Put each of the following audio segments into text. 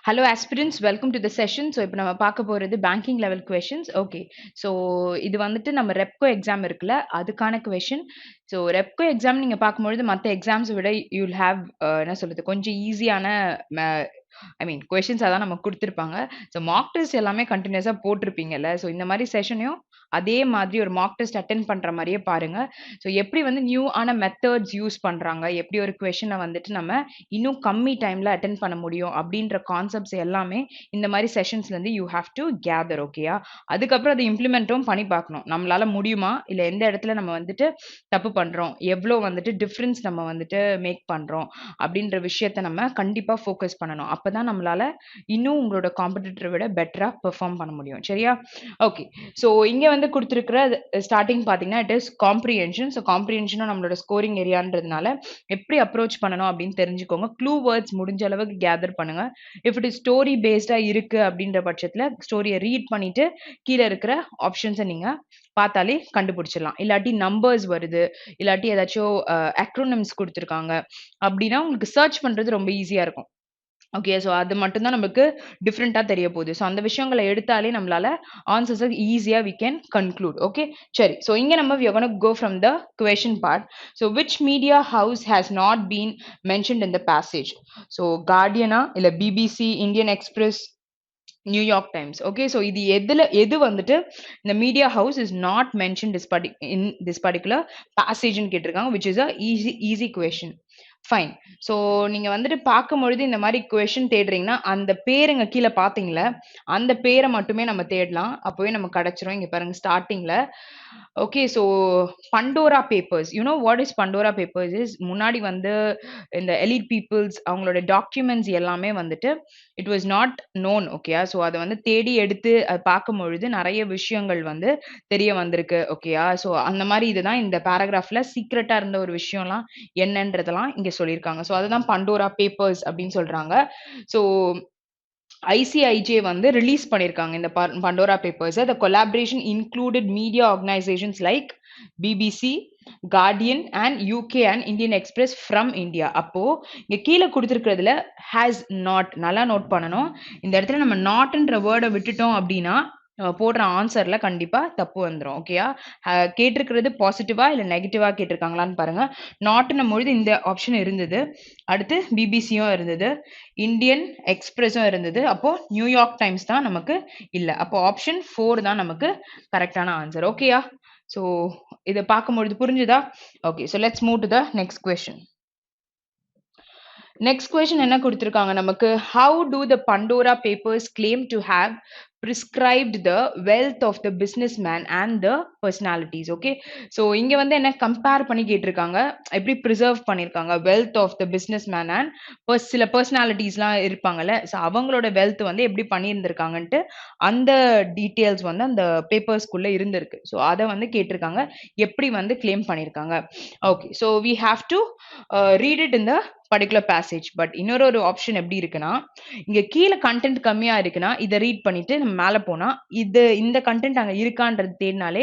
Hello aspirants, welcome to the session. So இப்போ நம்ம பார்க்க போறது banking level questions. Okay. So இது வந்துட்டு நம்ம REPCO exam இருக்குல்ல அதுக்கான question. So REPCO exam நீங்க பார்க்கும்பொழுது மத்த exams விட you'll have என்ன சொல்றது கொஞ்சம் ஈஸியான கொஸ்டின்ஸ் அதான் நமக்கு குடுத்திருப்பாங்க. ஸோ மார்க் டெஸ்ட் எல்லாமே கன்டினியூஸா போட்டிருப்பீங்கல்ல. ஸோ இந்த மாதிரி செஷனையும் அதே மாதிரி ஒரு மார்க் டெஸ்ட் அட்டெண்ட் பண்ற மாதிரியே பாருங்க. ஸோ எப்படி வந்து நியூ ஆன மெத்தட்ஸ் யூஸ் பண்றாங்க, எப்படி ஒரு கொஸ்டினை வந்துட்டு நம்ம இன்னும் கம்மி டைம்ல அட்டெண்ட் பண்ண முடியும் அப்படின்ற கான்செப்ட்ஸ் எல்லாமே இந்த மாதிரி செஷன்ஸ்ல இருந்து யூ ஹேவ் டு கேதர். ஓகேயா? அதுக்கப்புறம் அதை இம்ப்ளிமெண்ட்டும் பண்ணி பார்க்கணும். நம்மளால முடியுமா, இல்ல எந்த இடத்துல நம்ம வந்துட்டு தப்பு பண்றோம், எவ்வளோ வந்துட்டு டிஃபரன்ஸ் நம்ம வந்துட்டு மேக் பண்றோம் அப்படின்ற விஷயத்த நம்ம கண்டிப்பா ஃபோக்கஸ் பண்ணணும். அப்பதான் நம்மளால இன்னும் உங்களோட காம்படிட்டரை விட பெட்டரா பெர்ஃபார்ம் பண்ண முடியும். சரியா? ஓகே. ஸோ இங்க வந்து கொடுத்துருக்கிற ஸ்டார்டிங் பார்த்தீங்கன்னா இட் இஸ் காம்ப்ரிஹென்ஷன். ஸோ காம்ப்ரிஹென்ஷனும் நம்மளோட ஸ்கோரிங் ஏரியான்றதுனால எப்படி அப்ரோச் பண்ணணும் அப்படின்னு தெரிஞ்சுக்கோங்க. க்ளூ வேர்ட்ஸ் முடிஞ்ச அளவுக்கு கேதர் பண்ணுங்க. இஃப் இட் இஸ் ஸ்டோரி பேஸ்டா இருக்கு அப்படின்ற பட்சத்துல ஸ்டோரியை ரீட் பண்ணிட்டு கீழே இருக்கிற ஆப்ஷன்ஸை நீங்க பார்த்தாலே கண்டுபிடிச்சிடலாம். இல்லாட்டி நம்பர்ஸ் வருது, இல்லாட்டி ஏதாச்சும் அக்ரோனிம்ஸ் கொடுத்துருக்காங்க அப்படின்னா உங்களுக்கு சர்ச் பண்றது ரொம்ப ஈஸியா இருக்கும். ஓகே. ஸோ அது மட்டும் தான் நமக்கு டிஃப்ரெண்ட்டா தெரிய போகுது. ஸோ அந்த விஷயங்கள எடுத்தாலே நம்மளால ஆன்சர்ஸ ஈஸியா வி கேன் கன்க்ளூட். ஓகே. சரி. ஸோ இங்க நம்ம we are gonna go from the question part. So which media house has not been mentioned in the passage? So கார்டியனா, இல்ல BBC, Indian Express, New York Times. Okay. So இது எது வந்துட்டு இந்த media house is not mention in this particular பேசேஜ்னு கேட்டிருக்காங்க. Which is a easy question. Fine. So நீங்க வந்துட்டு பார்க்கும்பொழுது இந்த மாதிரி கொஸ்டின் தேடுறீங்கன்னா அந்த பேருங்க கீழே பார்த்தீங்களா, அந்த பேரை மட்டுமே நம்ம தேடலாம். அப்போவே நமக்கு கிடைச்சிரும். இங்க பாருங்க ஸ்டார்டிங்ல. Okay. So Pandora papers, you know what is Pandora papers is, முன்னாடி வந்து இந்த எலிட் பீப்புள்ஸ் அவங்களோட டாக்குமெண்ட்ஸ் எல்லாமே வந்துட்டு இட் வாஸ் நாட் நோன். ஓகேயா? ஸோ அதை வந்து தேடி எடுத்து அதை பார்க்கும் பொழுது நிறைய விஷயங்கள் வந்து தெரிய வந்திருக்கு. ஓகேயா? ஸோ அந்த மாதிரி இதுதான் இந்த பேராகிராஃப்ல சீக்ரெட்டா இருந்த ஒரு விஷயம்லாம் என்னன்றதெல்லாம் இங்க சொல்லியிருக்காங்க. ஸோ அதுதான் பண்டோரா பேப்பர்ஸ் அப்படின்னு சொல்றாங்க. ஸோ ஐசிஐஜே வந்து ரிலீஸ் பண்ணியிருக்காங்க இந்த Pandora papers. The collaboration included media organisations like BBC, Guardian and UK and Indian express from India. அப்போ இங்க கீழே கொடுத்துருக்கிறதுல ஹேஸ் நாட் நல்லா நோட் பண்ணணும். இந்த இடத்துல நம்ம நாட்ன்ற வேர்டை விட்டுட்டோம் அப்படின்னா போடுற ஆன்சர்ல கண்டிப்பா தப்பு வந்துடும். ஓகேயா? கேட்டிருக்கிறது பாசிட்டிவா இல்ல நெகட்டிவா கேட்டிருக்காங்களான்னு பாருங்க. நாட்னும் பொழுது இந்த ஆப்ஷன் இருந்தது, அடுத்து பிபிசியும் இருந்தது, இந்தியன் எக்ஸ்பிரஸும் இருந்தது. அப்போ நியூயார்க் டைம்ஸ் தான் நமக்கு இல்ல. அப்போ ஆப்ஷன் 4 தான் நமக்கு கரெக்டான ஆன்சர். ஓகேயா? ஸோ இதை பார்க்கும்பொழுது புரிஞ்சுதா? Okay. So let's move to the next question. Next question என்ன கொடுத்திருக்காங்க நமக்கு? How to the Pandora papers claim to have prescribed the wealth of the businessman and the personalities? Okay. So இங்க வந்து என்ன கம்பேர் பண்ணி கேட்டிருக்காங்க, எப்படி ப்ரிசர்வ் பண்ணியிருக்காங்க wealth of the businessman and சில பர்சனாலிட்டிஸ்லாம் இருப்பாங்கல்ல, ஸோ அவங்களோட வெல்த் வந்து எப்படி பண்ணியிருந்திருக்காங்கன்ட்டு அந்த டீட்டெயில்ஸ் வந்து அந்த பேப்பர்ஸ்குள்ள இருந்திருக்கு. ஸோ அதை வந்து கேட்டிருக்காங்க, எப்படி வந்து கிளைம் பண்ணியிருக்காங்க. Okay. So we have to read it in the particular passage. But இன்னொரு ஆப்ஷன் எப்படி இருக்குன்னா, இங்க கீழே கண்டென்ட் கம்மியா இருக்குன்னா இதை ரீட் பண்ணிட்டு நம்ம மேல போனா இந்த கண்டென்ட் அங்க இருக்கான்றது தேடினாலே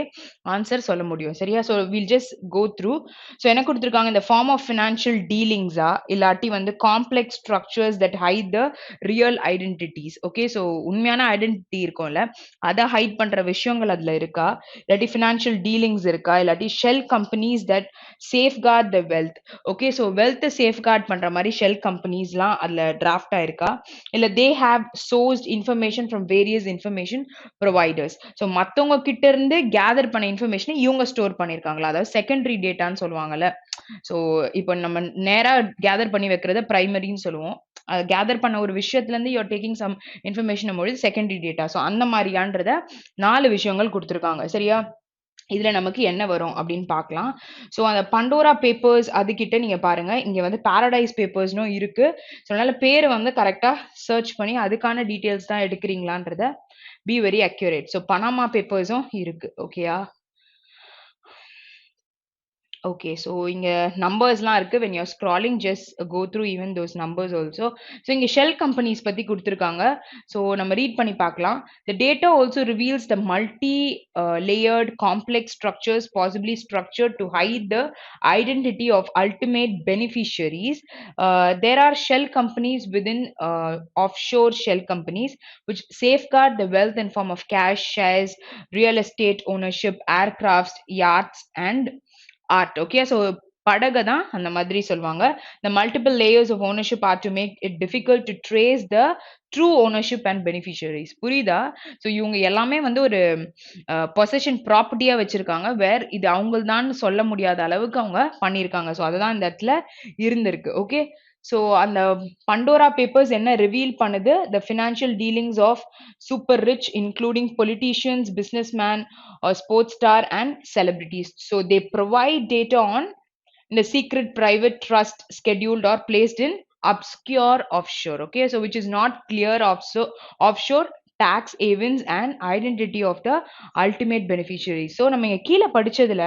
ஆன்சர் சொல்ல முடியும். சரியா? So will just go through. So என்ன கொடுத்துருக்காங்க? இந்த ஃபார்ம் ஆஃப் ஃபினான்ஷியல் டீலிங்ஸா, இல்லாட்டி வந்து complex structures that hide the real identities. Okay. So உண்மையான ஐடென்டிட்டி இருக்கும்ல, அதை ஹைட் பண்ற விஷயங்கள் அதுல இருக்கா, இல்லாட்டி ஃபினான்ஷியல் டீலிங்ஸ் இருக்கா, இல்லாட்டி shell companies that safeguard the wealth. Okay. So வெல்த்தை சேஃப்கார்ட் பண்ற மாதிரி ஷெல் கம்பெனிஸ்லாம் அதுல டிராஃப்ட் ஆயிருக்கா, இல்ல they have sourced information from various information providers. So மத்தவங்க கிட்ட இருந்து கேதர் பண்ண இன்ஃபர்மேஷனை இவங்க ஸ்டோர் பண்ணியிருக்காங்களா, அதாவது செகண்டரி டேட்டான்னு சொல்லுவாங்கல்ல. ஸோ இப்போ நம்ம நேரா கேதர் பண்ணி வைக்கிறத பிரைமரின்னு சொல்லுவோம். கேதர் பண்ண ஒரு விஷயத்துல இருந்து யூஆர் டேக்கிங் சம் இன்ஃபர்மேஷன் பொழுது செகண்டரி டேட்டா. ஸோ அந்த மாதிரியான்றத 4 விஷயங்கள் கொடுத்துருக்காங்க. சரியா? இதுல நமக்கு என்ன வரும் அப்படின்னு பார்க்கலாம். ஸோ அந்த பண்டோரா பேப்பர்ஸ் அதுகிட்ட நீங்க பாருங்க, இங்க வந்து பாரடைஸ் பேப்பர்ஸ்னும் இருக்கு. ஸோ அதனால பேரை வந்து கரெக்டா சர்ச் பண்ணி அதுக்கான டீட்டெயில்ஸ் தான் எடுக்கிறீங்களான்றத be very accurate. So Panama பேப்பர்ஸும் இருக்கு. ஓகேயா? Okay, so இங்க நம்பர்ஸ்லாம் இருக்கு. when you're scrolling just go through even those numbers also. So இங்க shell companies பத்தி குடுத்திருக்காங்க. So நம்ம read பண்ணி பார்க்கலாம். The data also reveals the layered complex structures possibly structured to hide the identity of ultimate beneficiaries. There are shell companies within offshore shell companies which safeguard the wealth in form of cash, shares, real estate ownership, aircrafts, yachts and art. Okay, so படக தான் அந்த மாதிரி சொல்லுவாங்க. The multiple layers of ownership are to make it difficult to trace the true ownership and beneficiaries. புரியுதா? So இவங்க எல்லாமே வந்து ஒரு possession ப்ராப்பர்ட்டியா வச்சிருக்காங்க. வேர் இது அவங்கள்தான்னு சொல்ல முடியாத அளவுக்கு அவங்க பண்ணியிருக்காங்க. ஸோ அதுதான் இந்த இடத்துல இருந்திருக்கு. ஓகே. ஸோ அந்த பண்டோரா பேப்பர்ஸ் என்ன ரிவீல் பண்ணுது? The financial dealings of super rich including politicians, businessmen or sports star and celebrities. So they provide data on the secret private trust scheduled or placed in obscure offshore. Okay, so which is not clear offshore tax havens and identity of the ultimate beneficiary. So நம்ம இங்க கீழ படிச்சதுல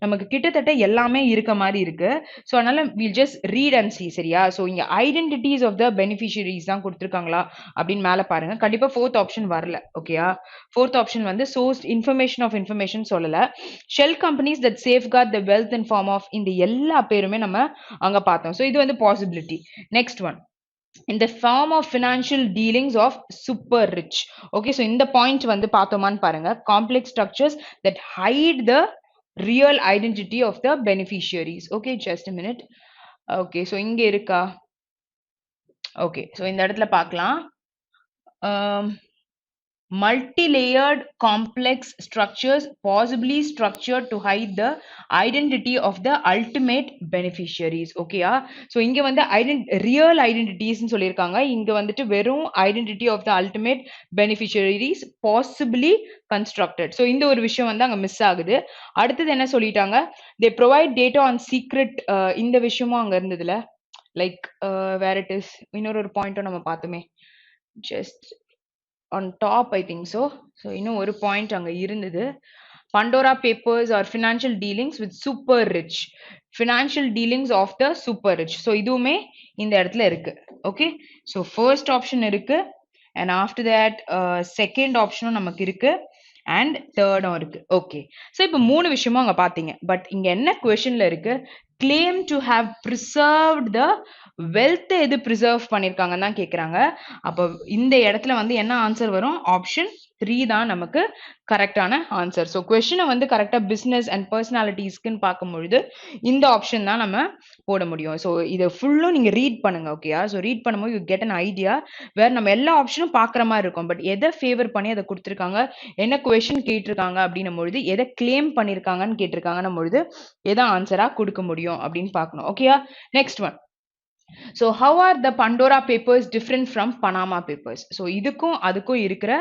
நமக்கு கிட்டத்தட்ட எல்லாமே இருக்க மாதிரி இருக்கு. So அதனால we'll just read and see. சரியா? ஸோ இங்க identities of the beneficiaries தான் கொடுத்திருக்காங்களா அப்படின்னு மேல பாருங்க. கண்டிப்பா fourth option வரல. ஓகேயா? fourth option வந்து sourced information சொல்லல. Shell companies that safeguard the wealth in form of இந்த எல்லா பேருமே நம்ம அங்க பார்த்தோம். ஸோ இது வந்து possibility. Next one. In the form of financial dealings of super rich. Okay, so இந்த point வந்து பார்த்தோமான்னு பாருங்க. Complex structures that hide the real identity of the beneficiaries. Okay, just a minute. Okay, so இங்க இருக்கா? Okay, so இந்த இடத்துல பார்க்கலாம். Multi-layered complex structures possibly structured to hide the identity of the ultimate beneficiaries. ஓகேயா? So இங்க வந்து real identities சொல்லியிருக்காங்க. இங்க வந்துட்டு வெறும் identity of the ultimate beneficiaries possibly constructed. So இந்த ஒரு விஷயம் வந்து அங்க மிஸ் ஆகுது. அடுத்தது என்ன சொல்லிட்டாங்க? They provide data on secret. இந்த விஷயமும் அங்க இருந்ததுல லைக் where it is இன்னொரு பாயிண்ட்டும் நம்ம பார்த்தோமே. Just on top I think so. So இன்னும் ஒரு பாயிண்ட் அங்க இருந்தது. Pandora papers are financial dealings with super rich. Financial dealings of the super rich. So இதுவுமே இந்த இடத்துல இருக்கு. Okay. So first option இருக்கு. And after that second option நமக்கு இருக்கு. And third இருக்கு. Okay. So இப்போ மூணு விஷயமும் அங்க பாத்தீங்க. பட் இங்க என்ன questionல இருக்கு? Claim to have preserved the wealth எது preserve பண்ணிருக்காங்கன்னு தான் கேக்குறாங்க. அப்போ இந்த இடத்துல வந்து என்ன ஆன்சர் வரும்? ஆப்ஷன் 3 தான் நமக்கு கரெக்டான ஆன்சர். ஸோ கொஸ்டினை வந்து கரெக்டா பிசினஸ் அண்ட் பர்சனாலிட்டிஸ்க்குன்னு பார்க்கும்பொழுது இந்த ஆப்ஷன் தான் நம்ம போட முடியும். ஸோ இதை ஃபுல்லும் நீங்க ரீட் பண்ணுங்க. ஓகேயா? ஸோ ரீட் பண்ணும்போது யூ கெட் அன் ஐடியா வேற நம்ம எல்லா ஆப்ஷனும் பார்க்குற மாதிரி இருக்கும். பட் எதை ஃபேவர் பண்ணி அதை கொடுத்துருக்காங்க, என்ன கொஸ்டின் கேட்டிருக்காங்க அப்படின்னும் பொழுது, எதை கிளைம் பண்ணியிருக்காங்கன்னு கேட்டிருக்காங்கன்னும் பொழுது எதை ஆன்சரா கொடுக்க முடியும் அப்படின்னு பார்க்கணும். ஓகேயா? Next one. So how are the Pandora papers different from Panama papers? So இதுக்கும் அதுக்கும் இருக்கிற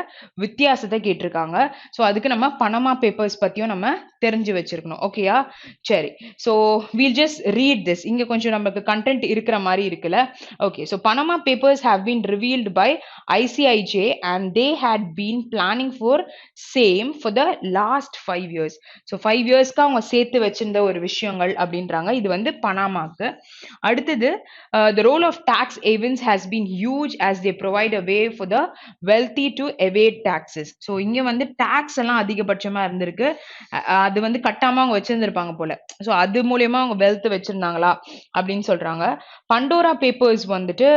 வித்தியாசத்தை கேட்டிருக்காங்க. ஸோ அதுக்கு நம்ம பனாமா பேப்பர்ஸ் பத்தியும் நம்ம தெரிஞ்சு வச்சிருக்கணும். ஓகேயா? சரி. So we'll just read this. இங்க கொஞ்சம் நமக்கு கண்டென்ட் இருக்கிற மாதிரி இருக்குல்ல. Okay. So Panama papers have been revealed by ICIJ and they had been planning for same for the last 5 years. So 5 இயர்ஸ்க்கு அவங்க சேர்த்து வச்சிருந்த ஒரு விஷயங்கள் அப்படின்றாங்க. இது வந்து பனாமாக்கு. அடுத்தது the role of tax havens has been huge as they provide a way for the wealthy to evade taxes. So இங்க வந்து டாக்ஸ் எல்லாம் அதிகபட்சமா இருந்திருக்கு. அது வந்து கட்டாம அவங்க வச்சிருந்திருப்பாங்க போல. ஸோ அது மூலியமா அவங்க வெல்த் வச்சிருந்தாங்களா அப்படின்னு சொல்றாங்க. பண்டோரா பேப்பர்ஸ் வந்துட்டு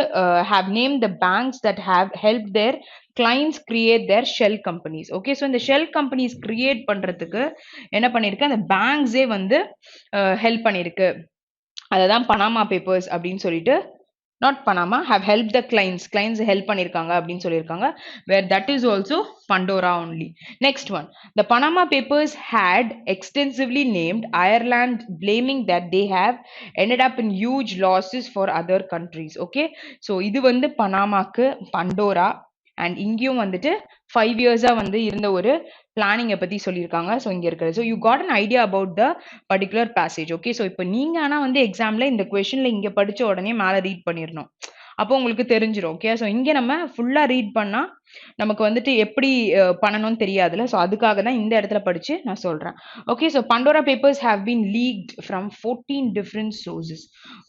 have named the banks that have helped their clients create their shell companies. Okay, so இந்த shell companies create பண்றதுக்கு என்ன பண்ணிருக்கு, அந்த பேங்க்ஸே வந்து ஹெல்ப் பண்ணிருக்கு. அததான் பனாமா பேப்பர்ஸ் அப்படின்னு சொல்லிட்டு, not Panama, have helped the clients help பண்ணிருக்காங்க அப்படின்னு சொல்லியிருக்காங்க. where that is also Pandora only. Next one. The Panama papers had extensively named Ireland, blaming that they have ended up in huge losses for other countries. Okay, so இது வந்து பனாமாக்கு Pandora. And இங்கேயும் வந்துட்டு 5 இயர்ஸா வந்து இருந்த ஒரு பிளானிங்கை பத்தி சொல்லியிருக்காங்க. ஸோ இங்க இருக்கிறது. So you got an idea about the particular passage. Okay, so இப்போ நீங்க ஆனா வந்து எக்ஸாம்ல இந்த கொஸ்டின்ல இங்க படிச்ச உடனே மேலே ரீட் பண்ணிடணும். அப்போ உங்களுக்கு தெரிஞ்சிரும். ஓகே. ஸோ இங்க நம்ம ஃபுல்லா ரீட் பண்ணா நமக்கு வந்துட்டு எப்படி பண்ணணும்னு தெரியாதுல்ல. ஸோ அதுக்காக தான் இந்த இடத்துல படிச்சு நான் சொல்றேன். Okay. So Pandora papers have been leaked from 14 different sources.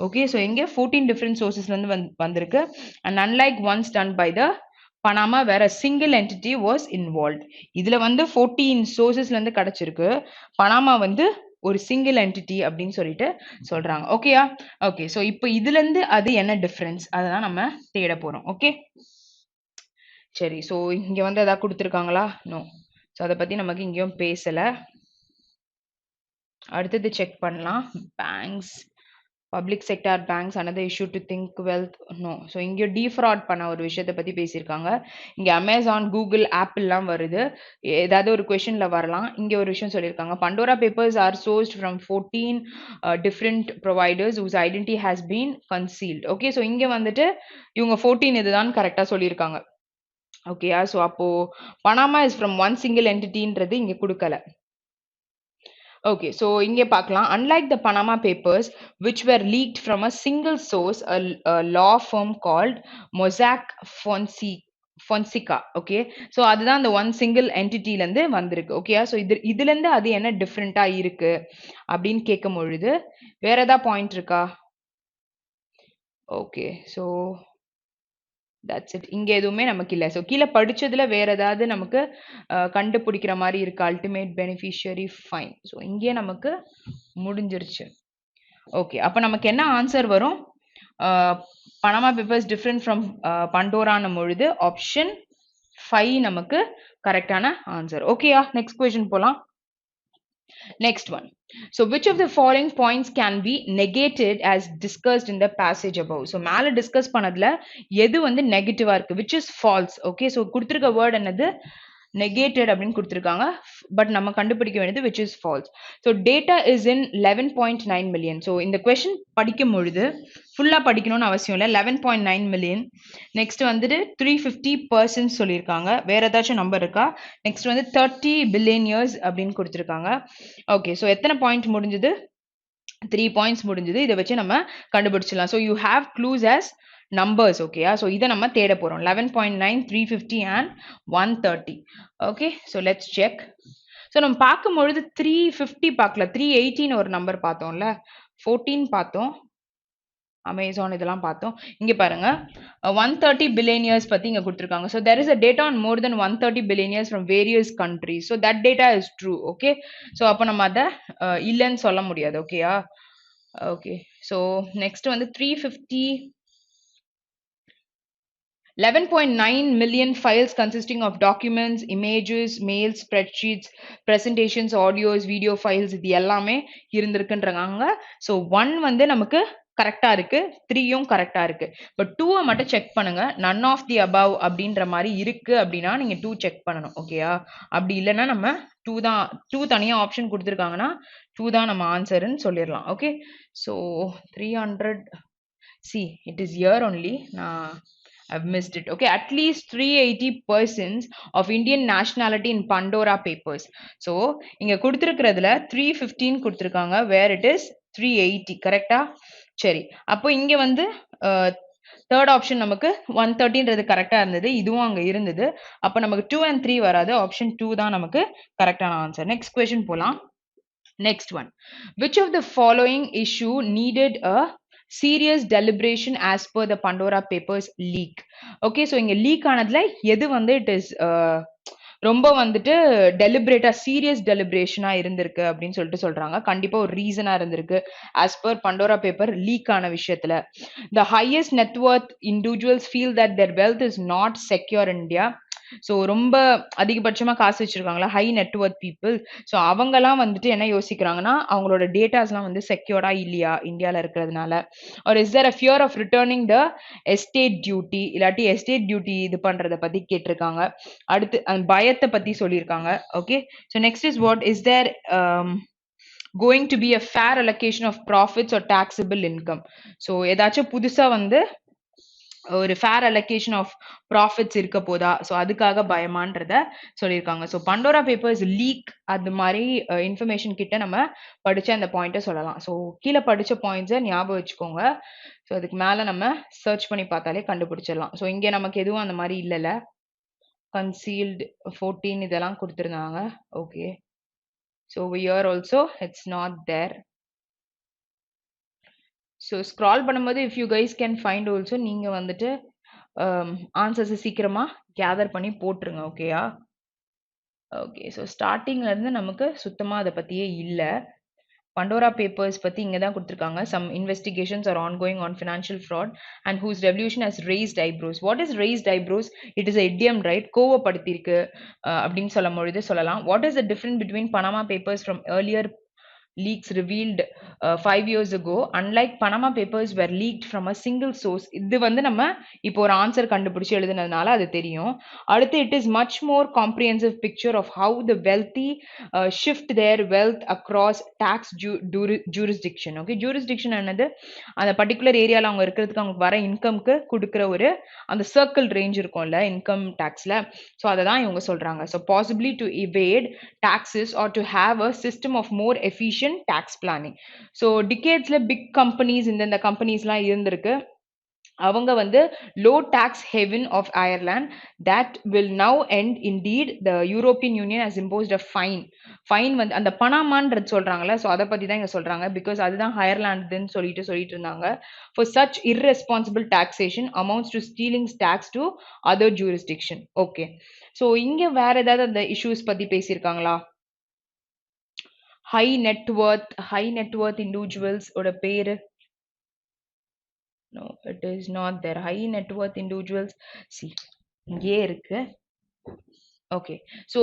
Okay. So இங்க 14 டிஃபரெண்ட் சோர்சஸ்ல இருந்து வந்திருக்கு. And unlike once done by the Panama வேற சிங்கிள் என்டிட்டி வாஸ் இன்வால்வ். இதுல வந்து 14 சோர்சஸ்ல இருந்து கிடைச்சிருக்கு. பனாமா வந்து ஒரு சிங்கிள் என்டிட்டி அப்படின்னு சொல்லிட்டு சொல்றாங்க. ஓகேயா? ஓகே. ஸோ இப்போ இதுல இருந்து அது என்ன டிஃபரன்ஸ் அதான் நம்ம தேட போறோம். ஓகே. சரி. ஸோ இங்க வந்து ஏதாவது கொடுத்துருக்காங்களா? நோ. ஸோ அதை பத்தி நமக்கு இங்கேயும் பேசல. அடுத்தது செக் பண்ணலாம். Banks, public sector banks another issue to think wealth. No. So இங்கே டீஃப்ராட் பண்ண ஒரு விஷயத்தை பத்தி பேசியிருக்காங்க. இங்க அமேசான், கூகுள், ஆப்பிள்லாம் வருது. ஏதாவது ஒரு கொஷின்ல வரலாம். இங்க ஒரு விஷயம் சொல்லியிருக்காங்க. Pandora papers are sourced from 14 different providers whose identity has been concealed. Okay. So இங்க வந்துட்டு இவங்க 14 இதுதான் கரெக்டா சொல்லியிருக்காங்க. ஓகேயா? ஸோ அப்போ Panama is from one single என்டிட்டின்றது இங்க கொடுக்கல. Okay, so இங்கே பார்க்கலாம். Unlike the Panama Papers, which were leaked from a single source, a law firm called Mossack Fonseca. Okay, so அதுதான் அந்த ஒன் சிங்கிள் என்டிட்டில இருந்து வந்திருக்கு. ஓகேயா? ஸோ இதுல இருந்து அது என்ன டிஃப்ரெண்டா இருக்கு அப்படின்னு கேட்கும் பொழுது வேற ஏதாவது பாயிண்ட் இருக்கா? ஓகே. So that's it. இங்க எதுவுமே நமக்கு இல்ல. ஸோ கீழே படிச்சதுல வேற ஏதாவது நமக்கு கண்டுபிடிக்கிற மாதிரி இருக்கு. Ultimate beneficiary fine. ஸோ இங்கே நமக்கு முடிஞ்சிருச்சு. ஓகே. அப்ப நமக்கு என்ன ஆன்சர் வரும்? பனாமா பேப்பர்ஸ் டிஃப்ரெண்ட் ஃப்ரம் பண்டோரான பொழுது ஆப்ஷன் 5 நமக்கு கரெக்டான ஆன்சர். ஓகேயா? நெக்ஸ்ட் கொஸ்டின் போலாம். Next one. So which of the following points can be negated as discussed in the passage above? So மேல டிஸ்கஸ் பண்ணதுல எது வந்து நெகட்டிவா இருக்கு? Which is false. Okay. So கொடுத்திருக்க வேர்ட் என்னது? நெகேட்டட் அப்படின்னு கொடுத்துருக்காங்க. பட் நம்ம கண்டுபிடிக்க வேண்டியது which is false. So data is in 11.9 million. So இந்த question படிக்கும் பொழுது ஃபுல்லா படிக்கணும்னு அவசியம் இல்லை. 11.9 million. நெக்ஸ்ட் வந்துட்டு 350 persons சொல்லியிருக்காங்க. வேற ஏதாச்சும் நம்பர் இருக்கா? நெக்ஸ்ட் வந்து 30 billion years அப்படின்னு கொடுத்துருக்காங்க. ஓகே. ஸோ எத்தனை பாயிண்ட் முடிஞ்சது? 3 points முடிஞ்சது. இதை வச்சு நம்ம கண்டுபிடிச்சிடலாம். So you have clues as numbers. ஓகேயா? ஸோ இதை நம்ம தேட போறோம். 11.9, 350 and 130. Okay. So let's check. So நம்ம பார்க்கும்பொழுது 350 பார்க்கல, 318 ஒரு நம்பர் பார்த்தோம்ல, 14 பார்த்தோம், அமேசான் இதெல்லாம் பார்த்தோம். இங்க பாருங்க 130 billion years பத்தி இங்க கொடுத்திருக்காங்க. So there is a data on more than 130 billion years from various countries. So that data is true. Okay. So அப்ப நம்ம அத இல்லன்னு சொல்ல முடியாது. ஓகேயா? ஓகே. So next வந்து 350 11.9 million files consisting of documents, images, mails, spreadsheets, presentations, audios, video files இது எல்லாமே இருந்திருக்குன்றாங்க. ஸோ 1 வந்து நமக்கு கரெக்டா இருக்கு, 3யும் கரெக்டா இருக்கு. பட் 2 மட்டும் செக் பண்ணுங்க. none of the above அப்படின்ற மாதிரி இருக்கு அப்படின்னா நீங்க 2 செக் பண்ணணும். ஓகேயா? அப்படி இல்லைன்னா நம்ம 2 தான், 2 தனியா ஆப்ஷன் கொடுத்துருக்காங்கன்னா 2 தான் நம்ம ஆன்சர்ன்னு சொல்லிடலாம். Okay. So 300 see it is here only. I've missed it. Okay, at least 380 persons of Indian nationality in Pandora papers. So இங்க கொடுத்திருக்கிறதுல 315 கொடுத்திருக்காங்க, where it is 380. கரெக்டா? சரி. அப்போ இங்க வந்து தேர்ட் ஆப்ஷன் நமக்கு 130ன்றது கரெக்டா இருந்தது, இதுவும் அங்க இருந்தது. அப்ப நமக்கு 2 and 3 வராது, ஆப்ஷன் 2 தான் நமக்கு கரெக்டான ஆன்சர். நெக்ஸ்ட் கொஸ்டின் போலாம். Next one. Which of the following issue needed a serious deliberation as per the Pandora Papers leak? Okay, so இங்க leak ஆனதுல எது வந்து it is ரொம்ப வந்துட்டு டெலிபரேட்டா சீரியஸ் டெலிபரேஷனா இருந்திருக்கு அப்படின்னு சொல்லிட்டு சொல்றாங்க. கண்டிப்பா ஒரு ரீசனா இருந்திருக்கு as per Pandora paper leak ஆன விஷயத்துல. The highest net worth individuals feel that their wealth is not secure in India. So ரொம்ப அதிகபட்சமா காசு வச்சிருக்காங்களா, ஹை நெட்வொர்க் பீப்புள். ஸோ அவங்கலாம் வந்துட்டு என்ன யோசிக்கிறாங்கன்னா அவங்களோட டேட்டாஸ்லாம் வந்து செக்யூர்டா இல்லையா இந்தியாவில் இருக்கிறதுனால. ஒரு is there a fear of returning the estate duty, இல்லாட்டி எஸ்டேட் டியூட்டி இது பண்றதை பத்தி கேட்டிருக்காங்க. அடுத்து அந்த பயத்தை பத்தி சொல்லியிருக்காங்க. Okay. So next is what is there going to be a fair allocation of profits or taxable income. So ஏதாச்சும் புதுசா வந்து ஒரு ஃபேர் அலோகேஷன் ஆஃப் ப்ராஃபிட்ஸ் இருக்க போதா? ஸோ அதுக்காக பயமான்றத சொல்லியிருக்காங்க. ஸோ பண்டோரா பேப்பர்ஸ் லீக் அது மாரி இன்ஃபர்மேஷன் கிட்ட நம்ம படிச்ச அந்த பாயிண்ட்ட சொல்லலாம். ஸோ கீழ படிச்ச பாயிண்ட்ஸ ஞாபகம் வச்சுக்கோங்க. ஸோ அதுக்கு மேல நம்ம சர்ச் பண்ணி பார்த்தாலே கண்டுபிடிச்சிடலாம். ஸோ இங்க நமக்கு எதுவும் அந்த மாரி இல்லல்ல. கன்சீல்டு 14 இதெல்லாம் குடுத்திருந்தாங்க. Okay. So here also it's not there. So scroll பண்ணும்போது if you guys can find also நீங்க வந்துட்டு ஆன்சர்ஸ சீக்கிரமா கேதர் பண்ணி போட்டுருங்க. ஓகேயா? ஓகே. ஸோ ஸ்டார்ட்டிங்ல இருந்து நமக்கு சுத்தமா அத பத்தியே இல்ல. பண்டோரா பேப்பர்ஸ் பத்தி இங்க தான் குடுத்துருக்காங்க. Some investigations are ongoing on financial fraud and whose revolution has raised eyebrows. What is raised eyebrows? It is a idiom, right? கோவப்படுத்தியிருக்கு அப்படின்னு சொல்லும்பொழுது சொல்லலாம். What is the difference between Panama Papers from earlier leaks revealed 5 years ago, unlike Panama Papers were leaked from a single source? இது வந்து நம்ம இப்போ ஒரு answer கண்டுபிடிச்சு எழுதுனதுனால அது தெரியும். அடுத்து it is much more comprehensive picture of how the wealthy shift their wealth across tax jurisdiction. Okay, jurisdiction என்னது அந்த பர்டிகுலர் ஏரியால அவங்க இருக்கிறதுக்கு அவங்களுக்கு வர இன்கம்க்கு கொடுக்கிற ஒரு அந்த சர்க்கிள் ரேஞ்ச் இருக்கும்ல இன்கம் டாக்ஸ்ல. ஸோ அதை தான் இவங்க சொல்றாங்க. So possibly to evade taxes or to have a system of more efficient tax planning. So டிகேட்ஸ்ல பிக் கம்பெனிஸ் இந்த கம்பெனிஸ்லாம் இருந்திருக்கு. அவங்க வந்து low tax haven of Ireland that will now end. Indeed the European Union has imposed a fine வந்து அந்த பனாமான்றது சொல்றாங்கல்ல. So அதை பத்தி தான் இங்க சொல்றாங்க. பிகாஸ் அதுதான் அயர்லாண்டுன்னு சொல்லிட்டு இருந்தாங்க. for such irresponsible taxation amounts to stealing tax to other jurisdiction. Okay. So இங்க வேற ஏதாவது அந்த இஷ்யூஸ் பத்தி பேசியிருக்காங்களா? ஹை நெட்வொர்த் இண்டிவிஜுவல்ஸ் ஓட பேரு no, it is not there. High net worth individuals, see இங்கே இருக்கு. Okay, so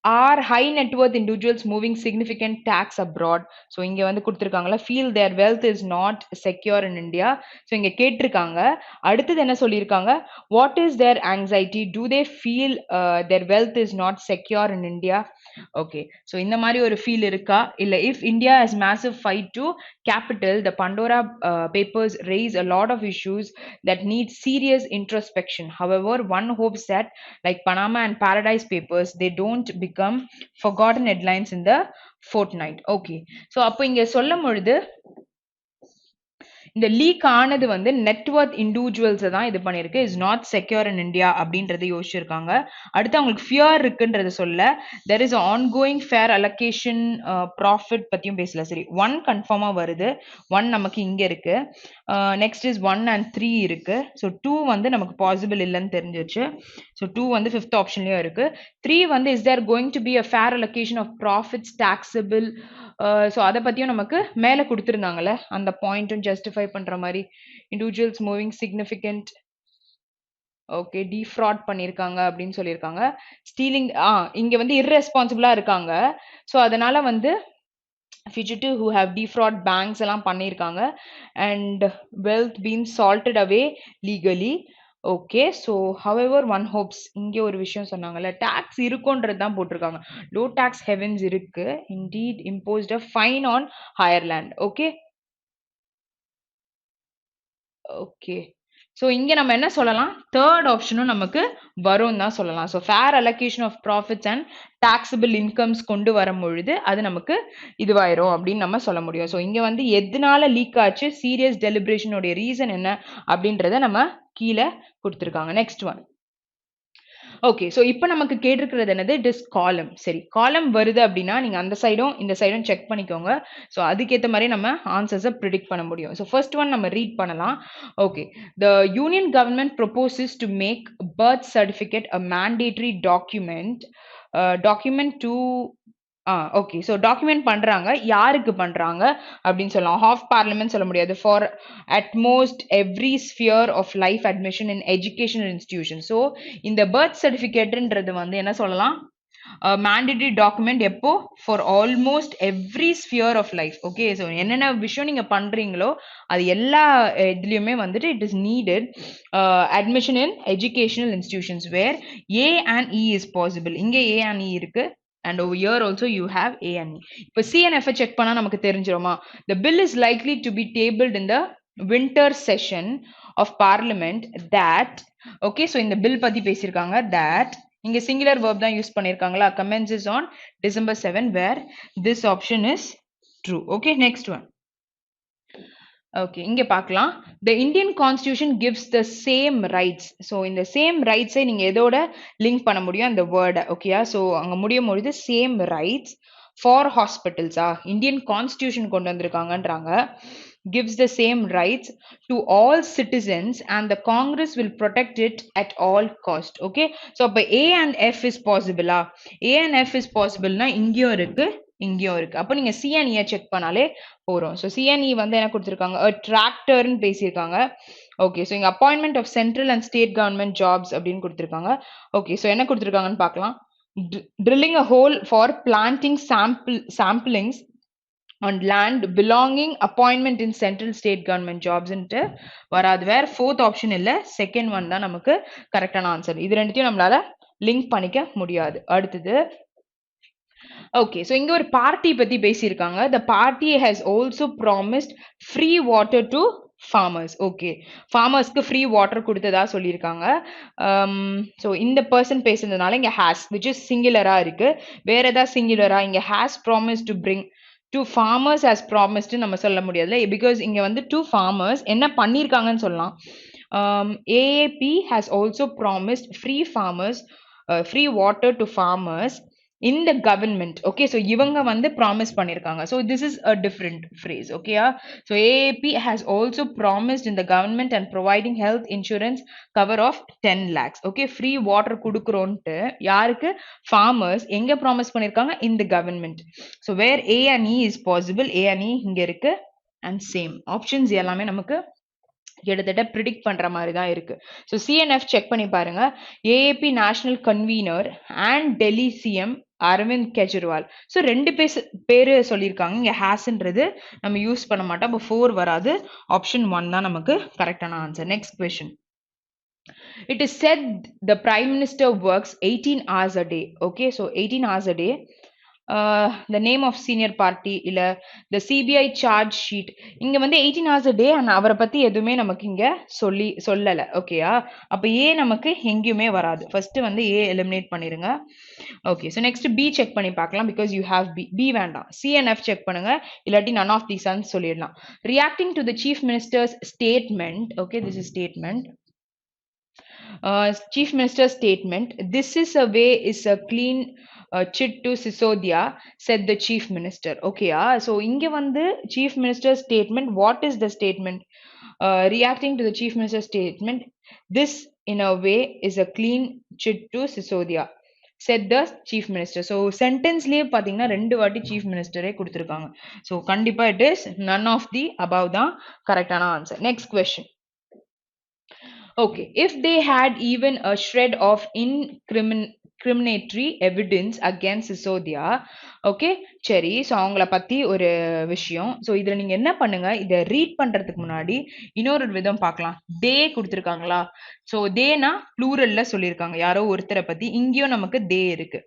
are high net worth individuals moving significant tax abroad? So இங்க வந்து கொடுத்திருக்காங்கல feel their wealth is not secure in India. So இங்க கேட்டிருக்காங்க. அடுத்தது என்ன சொல்லியிருக்காங்க? What is their anxiety? Do they feel their wealth is not secure in India? Okay, so இந்த மாதிரி ஒரு feel இருக்கா? இல்ல if India has massive fight to capital, the Pandora papers raise a lot of issues that need serious introspection. However, one hopes that like Panama and Paradise papers, they don't become forgotten headlines in the fortnight. Okay, so அப்போ இங்க சொல்லும் பொழுது இந்த league ஆனது வந்து net worth individuals தான் இது பண்ணிருக்கு. Is not secure in India அப்படின்றத யோசிச்சிருக்காங்க. அடுத்து அவங்களுக்கு ஃபியர் இருக்குன்றத சொல்ல there is ongoing fair allocation profit பத்தியும் பேசல. சரி, 1 கன்ஃபார்மா வருது. 1 நமக்கு இங்க இருக்கு. நெக்ஸ்ட் இஸ் 1 and 3 இருக்கு. ஸோ 2 வந்து நமக்கு பாசிபிள் இல்லைன்னு தெரிஞ்சிருச்சு. ஸோ 2 வந்து 5th ஆப்ஷன்லயும் இருக்கு. 3 வந்து is there going to be a fair allocation of profits taxable. So அதை பத்தியும் நமக்கு மேல கொடுத்துருந்தாங்கல்ல அந்த பாயிண்ட்டும் ஜஸ்டிஃபை பண்ற மாதிரி. Individuals moving significant okay defraud பண்ணியிருக்காங்க அப்படின்னு சொல்லியிருக்காங்க. ஸ்டீலிங் இங்க வந்து இர்ரெஸ்பான்சிபிளா இருக்காங்க. ஸோ அதனால வந்து fugitive who have defraud banks எல்லாம் பண்ணியிருக்காங்க. and wealth being salted away legally. Okay, so however one hopes இங்கே ஒரு விஷயம் சொன்னாங்கல்ல டாக்ஸ் இருக்குன்றது தான் போட்டிருக்காங்க. லோ டாக்ஸ் ஹெவன்ஸ் இருக்கு. Indeed imposed a fine on Ireland. Okay okay, so இங்கே நம்ம என்ன சொல்லலாம்? தேர்ட் ஆப்ஷனும் நமக்கு வரும் தான் சொல்லலாம். So fair allocation of profits and taxable incomes கொண்டு வரும் பொழுது அது நமக்கு இதுவாயிரும் அப்படின்னு நம்ம சொல்ல முடியும். ஸோ இங்கே வந்து எதனால லீக் ஆச்சு, சீரியஸ் டெலிபரேஷனுடைய ரீசன் என்ன அப்படின்றத நம்ம கீழே கொடுத்துருக்காங்க. Next one. ஓகே, ஸோ இப்போ நமக்கு கேட்டிருக்கிறது என்னது? இட் இஸ் காலம். சரி, காலம் வருது அப்படின்னா நீங்க அந்த சைடும் இந்த சைடும் செக் பண்ணிக்கோங்க. ஸோ அதுக்கேற்ற மாதிரி நம்ம ஆன்சர்ஸை ப்ரிடிக்ட் பண்ண முடியும். ஸோ ஃபர்ஸ்ட் ஒன் நம்ம ரீட் பண்ணலாம். Okay, the union government proposes to make birth certificate a mandatory document to okay, so document பண்றாங்க. யாருக்கு பண்றாங்க அப்படின்னு சொல்லலாம். ஆஃப் பார்லிமெண்ட் சொல்ல முடியாது. For utmost every sphere of life admission in educational institution. So இந்த பர்த் சர்டிஃபிகேட்ன்றது வந்து என்ன சொல்லலாம்? மேண்டேட்டரி டாக்குமெண்ட் எப்போ? For almost every sphere of life. Okay, so என்னென்ன விஷயம் நீங்க பண்றீங்களோ அது எல்லா இதுலயுமே வந்துட்டு it is needed admission in educational institutions where A and E is possible. இங்க ஏ அண்ட் இ இருக்கு. And over here also you have A and E. இப்போ C and F check பண்ணா நமக்கு தெரிஞ்சிருமா? The bill is likely to be tabled in the winter session of parliament that, okay, so இந்த bill பத்தி பேசியிருக்காங்க that இங்க singular verb தான் use பண்ணிருக்காங்களா, commences on December 7, where this option is true. Okay, next one. Okay, இங்க பார்க்கலாம். The Indian Constitution gives the same rights. So இந்த same rights நீங்க எதோட லிங்க் பண்ண முடியும் அந்த வேர்டை, ஓகேயா? ஸோ அங்க முடியும் பொழுது same rights for hospitals. Indian Constitution கொண்டு வந்திருக்காங்கன்றாங்க. Gives the same rights to all citizens and the Congress will protect it at all cost. Okay, so அப்ப A and F is possible. A and F is possible னா இங்கேயும் இருக்கு இங்கேயும் இருக்கு. அப்போ நீங்க C and E check பண்ணாலே போறோம். ஸோ C and E வந்து என்ன கொடுத்துருக்காங்க, tractorன்னு பேசியிருக்காங்க. ஓகே, ஸோ இங்க appointment of central and state government jobs அப்படின்னு கொடுத்துருக்காங்க. ஓகே, ஸோ என்ன கொடுத்துருக்காங்கன்னு பார்க்கலாம். Drilling a hole for planting samplings on land belonging appointment in central state government jobs ன்ட்டு வராது. வேற fourth option இல்ல, second one தான் நமக்கு கரெக்டான ஆன்சர். இது ரெண்டுத்தையும் நம்மளால லிங்க் பண்ணிக்க முடியாது. அடுத்தது, okay, so இங்க ஒரு பார்ட்டி பத்தி பேசியிருக்காங்க. The party has also promised free water to farmers. Okay, farmersக்கு free water கொடுத்ததா சொல்லியிருக்காங்க. So இந்த person பேசுனதுனால இங்க has, which is singular-ஆ இருக்கு. வேற ஏதாவது singular-ஆ இங்க has promised to bring to farmers as promised நம்ம சொல்ல முடியாதுல, because இங்க வந்து to farmers என்ன பண்ணிருக்காங்கன்னு சொல்லலாம். AAP has also promised free water to farmers in the government. Okay, so இவங்க வந்து promise பண்ணிருக்காங்க. So this is a different phrase. Okay, so AAP has also promised in the government and providing health insurance cover of 10 lakhs. Okay, free water குடுக்குறோன்ட்டு யாருக்கு, farmers எங்க promise பண்ணிருக்காங்க, in the government. So where A and E is possible, A and E இங்க இருக்கு and same options எல்லாமே நமக்கு கிட்டத்தட்ட predict பண்ற மாதிரி தான் இருக்கு. ஸோ சிஎன்எஃப் செக் பண்ணி பாருங்க. AAP national convener and Delhi CM Arvind Kejriwal. So ரெண்டு பேரு சொல்லியிருக்காங்க. இங்க ஹேஸ்ன்றது நம்ம யூஸ் பண்ண மாட்டோம். அப்போ 4 வராது. ஆப்ஷன் 1 தான் நமக்கு கரெக்டான answer. Next question. It is said the Prime Minister works 18 hours a day. Okay, so 18 hours a day. The name of senior party இல்ல the CBI charge sheet இங்க வந்து 18 hours a day and அவரை பத்தி எதுவுமே நமக்கு இங்க சொல்லல. ஓகேயா, அப்ப A நமக்கு எங்கேயுமே வராது. ஃபர்ஸ்ட் வந்து A எலிமினேட் பண்ணிருங்க. Okay, so next B check பண்ணி பார்க்கலாம், because you have B வேண்டாம். C and F செக் பண்ணுங்க, இல்லாட்டி none of these ஆன்னு சொல்லிடலாம். Reacting to the chief minister's statement. Okay, this is statement. Chief Minister's statement, this is a way is a clean chit to Sisodia, said the Chief Minister. Okay, so இங்க வந்து Chief Minister's statement, what is the statement? Reacting to the Chief Minister's statement, this in a way is a clean chit to Sisodia, said the Chief Minister. So sentenceலயே பாத்தீங்கன்னா 2 வாட்டி Chief Ministerே கொடுத்திருக்காங்க. So கண்டிப்பா it is none of the above தான் கரெக்டான answer. Next question. Okay, if they had even a shred of incriminatory evidence against Sisodia, okay, சரி, so அவங்கள பத்தி ஒரு விஷயம். ஸோ இதுல நீங்க என்ன பண்ணுங்க, இதை ரீட் பண்றதுக்கு முன்னாடி இன்னொரு விதம் பார்க்கலாம். தே கொடுத்துருக்காங்களா, ஸோ தேனா ப்ளூரல்ல சொல்லியிருக்காங்க யாரோ ஒருத்தரை பத்தி. இங்கேயும் நமக்கு தே இருக்கு.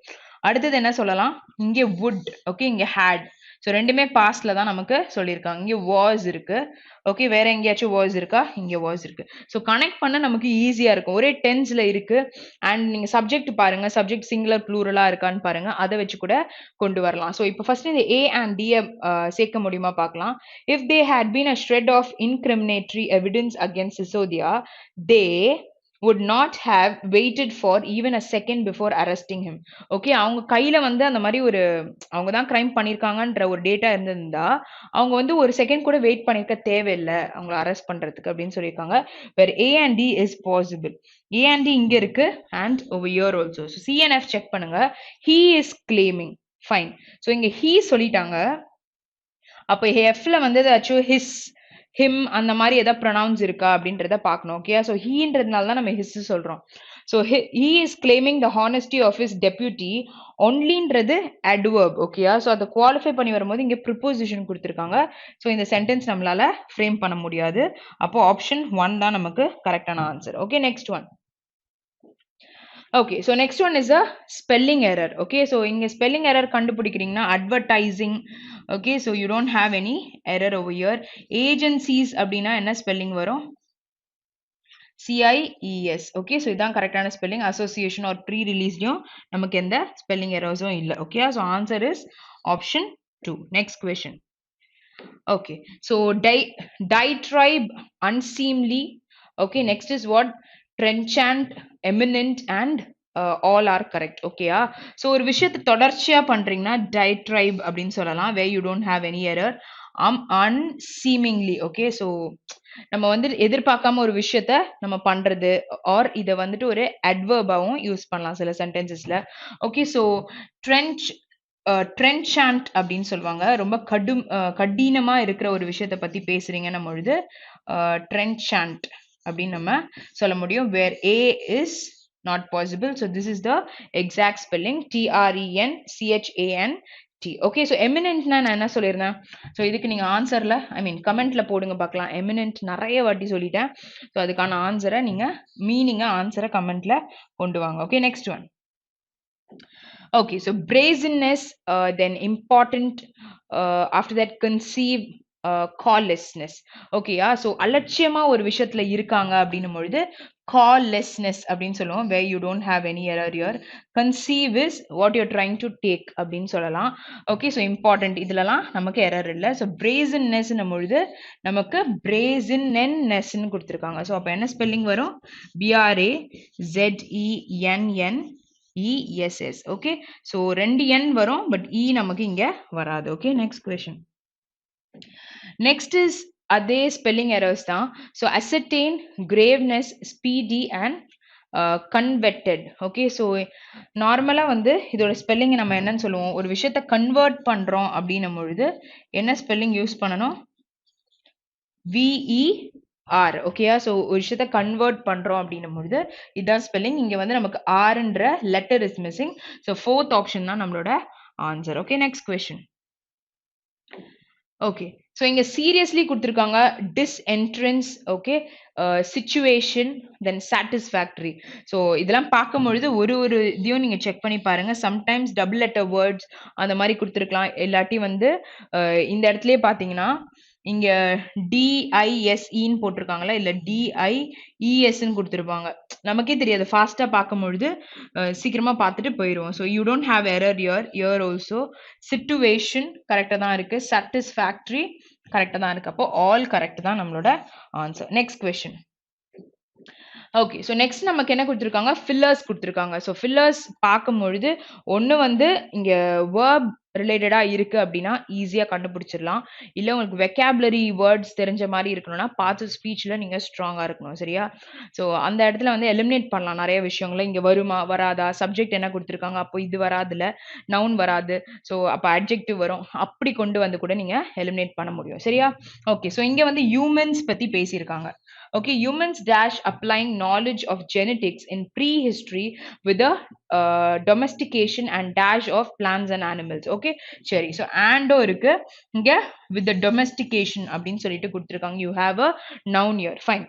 அடுத்தது என்ன சொல்லலாம், இங்கே would, ஓகே, இங்க had. ஸோ ரெண்டுமே பாஸ்ட்ல தான் நமக்கு சொல்லியிருக்காங்க. இங்கே வாஸ் இருக்கு. ஓகே, வேற எங்கேயாச்சும் வாஸ் இருக்கா, இங்க வாஸ் இருக்கு. ஸோ கனெக்ட் பண்ண நமக்கு ஈஸியா இருக்கும். ஒரே டென்ஸ்ல இருக்கு. அண்ட் நீங்க சப்ஜெக்ட் பாருங்க, சப்ஜெக்ட் சிங்குலர் ப்ளூரலா இருக்கான்னு பாருங்க, அதை வச்சு கூட கொண்டு வரலாம். ஸோ இப்போ ஃபர்ஸ்ட் இந்த ஏ அண்ட் டி சேர்க்க முடியுமா பார்க்கலாம். If they had been a shred of incriminatory evidence against Sisodia, they would not have waited for even a second before arresting him. Okay, அவங்க கையில வந்து அந்த மாதிரி ஒரு, அவங்க தான் கிரைம் பண்ணிருக்காங்கன்ற ஒரு டேட்டா இருந்திருந்தா அவங்க வந்து ஒரு செகண்ட் கூட வெயிட் பண்ணிருக்க தேவையில்லை அவங்களை அரெஸ்ட் பண்றதுக்கு அப்படின்னு சொல்லியிருக்காங்க. வேற A and D is possible. A and D இங்க இருக்கு and over here also. So C and F check பண்ணுங்க. He is claiming. Fine. So இங்க he சொல்லிட்டாங்க. அப்ப Fல வந்து ஏதாச்சும் his, him அந்த மாதிரி ஏதாவது ப்ரொனவுன்ஸ் இருக்கா அப்படின்றத பார்க்கணும். ஓகே, ஸோ ஹீன்றதுனால தான் நம்ம ஹிஸ் சொல்றோம். So he is claiming the honesty of his deputy onlyன்றது adverb. ஓகேயா, ஸோ அதை குவாலிஃபை பண்ணி வரும்போது இங்கே ப்ரிப்போசிஷன் கொடுத்துருக்காங்க. ஸோ இந்த சென்டென்ஸ் நம்மளால ஃப்ரேம் பண்ண முடியாது. அப்போ ஆப்ஷன் 1 தான் நமக்கு கரெக்டான ஆன்சர். Okay, next one. Okay, so next one is a spelling error. Okay, so இங்க spelling error கண்டுபிடிக்கிறீங்கன்னா advertising. Okay, so you don't have any error over here. Agencies அப்படின்னா என்ன spelling வரும்? CIES. Okay, so இதான் கரெக்டான ஸ்பெல்லிங். அசோசியேஷன் ஆர் ப்ரீ ரிலீஸ்லயும் நமக்கு எந்த spelling எரர்ஸும் இல்ல. Okay, so answer is option 2. Next question. Okay, so diatribe, unseemly. Okay, next is what? Trenchant, eminent, and all are correct. Okay, so ஒரு விஷயத்தை தொடர்ச்சியா பண்றீங்கன்னா diatribe அப்படின்னு சொல்லலாம், where you don't have any error. Unseemingly. Okay, so நம்ம வந்து எதிர்பார்க்காம ஒரு விஷயத்த நம்ம பண்றது, ஆர் இதை வந்துட்டு ஒரு அட்வர்பாவும் யூஸ் பண்ணலாம் சில சென்டென்சஸ்ல. ஓகே, ஸோ ட்ரென்சாண்ட் அப்படின்னு சொல்லுவாங்க. ரொம்ப கடினமா இருக்கிற ஒரு விஷயத்தை பத்தி பேசுறீங்கன்னும் பொழுது ட்ரென்சாண்ட் அப்படின்னு நம்ம சொல்ல முடியும். வேர் ஏ is not possible, so this is the exact spelling. TRENCHANT. Okay, so eminent நான் என்ன சொல்லிருந்தேன்? So இதுக்கு நீங்க ஆன்சர்ல கமெண்ட்ல போடுங்க பார்க்கலாம். eminent நிறைய வாட்டி சொல்லிட்டேன். so அதுக்கான ஆன்சரை நீங்க மீனிங்கா ஆன்சரை கமெண்ட்ல கொண்டு வாங்க. Okay, next one. Okay, so brazenness, then important, after that conceive, callessness. Okay, so அலட்சியமா ஒரு விஷயத்துல இருக்காங்க அப்படின்னும் பொழுது callessness அப்படின்னு சொல்லுவோம், where you don't have any error here. Conceive is what you're trying to take அப்படின்னு சொல்லலாம். Okay, so important இதுலலாம் நமக்கு error இல்லை. so brazenness பொழுது நமக்கு brazenness கொடுத்திருக்காங்க. so அப்ப என்ன ஸ்பெல்லிங் வரும்? BRAZENNESS. okay, so 2 n வரும், but e நமக்கு இங்க வராது. okay, next question. Next is அதே spelling errors தான். so ascertain, graveness, speedy, and converted. okay, so நார்மலா வந்து இதோட ஸ்பெல்லிங் நம்ம என்னன்னு சொல்லுவோம்? ஒரு விஷயத்தை கன்வெர்ட் பண்றோம் அப்படின்னும் பொழுது என்ன ஸ்பெல்லிங் யூஸ் பண்ணணும்? VER. ஓகேயா, ஸோ ஒரு விஷயத்தை கன்வெர்ட் பண்றோம் அப்படின்னும் பொழுது இதுதான் ஸ்பெல்லிங். இங்க வந்து நமக்கு ஆர்ன்ற letter is missing. So 4th option தான் நம்மளோட answer. Okay, next question. Okay, so இங்க சீரியஸ்லி கொடுத்துருக்காங்க டிஸ்என்ட்ரன்ஸ். Okay, situation, then satisfactory. So இதெல்லாம் பார்க்கும் பொழுது ஒரு இதையும் நீங்க செக் பண்ணி பாருங்க. சம்டைம்ஸ் டபுள் லெட்டர் வேர்ட்ஸ் அந்த மாதிரி கொடுத்துருக்கலாம். இல்லாட்டி வந்து இந்த இடத்துலயே பார்த்தீங்கன்னா இங்க DISEன்னு போட்டிருக்காங்களா, இல்ல DIESன்னு கொடுத்துருப்பாங்க. நமக்கே தெரியாது, ஃபாஸ்டா பார்க்கும் பொழுது சீக்கிரமா பார்த்துட்டு போயிடுவோம். So you don't have error year also. Situation கரெக்டா தான் இருக்கு, சாட்டிஸ்ஃபேக்டரி கரெக்டா தான் இருக்கு. அப்போ ஆல் கரெக்ட் தான் நம்மளோட answer. Next question. Okay, so next நமக்கு என்ன கொடுத்துருக்காங்க? ஃபில்லர்ஸ் கொடுத்துருக்காங்க. ஸோ ஃபில்லர்ஸ் பார்க்கும் பொழுது ஒன்று வந்து இங்க வேர்ப் ரிலேட்டடா இருக்கு அப்படின்னா ஈஸியா கண்டுபிடிச்சிடலாம். இல்ல உங்களுக்கு வெக்காபுலரி வேர்ட்ஸ் தெரிஞ்ச மாதிரி இருக்கணும்னா பார்ட்ஸ் ஆஃப் ஸ்பீச்ல நீங்க ஸ்ட்ராங்கா இருக்கணும். சரியா? ஸோ அந்த இடத்துல வந்து எலிமினேட் பண்ணலாம் நிறைய விஷயங்களை. இங்க வருமா வராதா, சப்ஜெக்ட் என்ன கொடுத்துருக்காங்க, அப்போ இது வராதுல, நவுன் வராது, ஸோ அப்போ அட்ஜெக்டிவ் வரும், அப்படி கொண்டு வந்து கூட நீங்க எலிமினேட் பண்ண முடியும். சரியா? ஓகே, ஸோ இங்க வந்து ஹியூமன்ஸ் பத்தி பேசியிருக்காங்க. Okay, humans dash applying knowledge of genetics in prehistory with the domestication and dash of plants and animals. Okay, சரி, so and இருக்கு இங்க with the domestication அப்படின்னு சொல்லிட்டு கொடுத்திருக்காங்க. You have a noun here. Fine.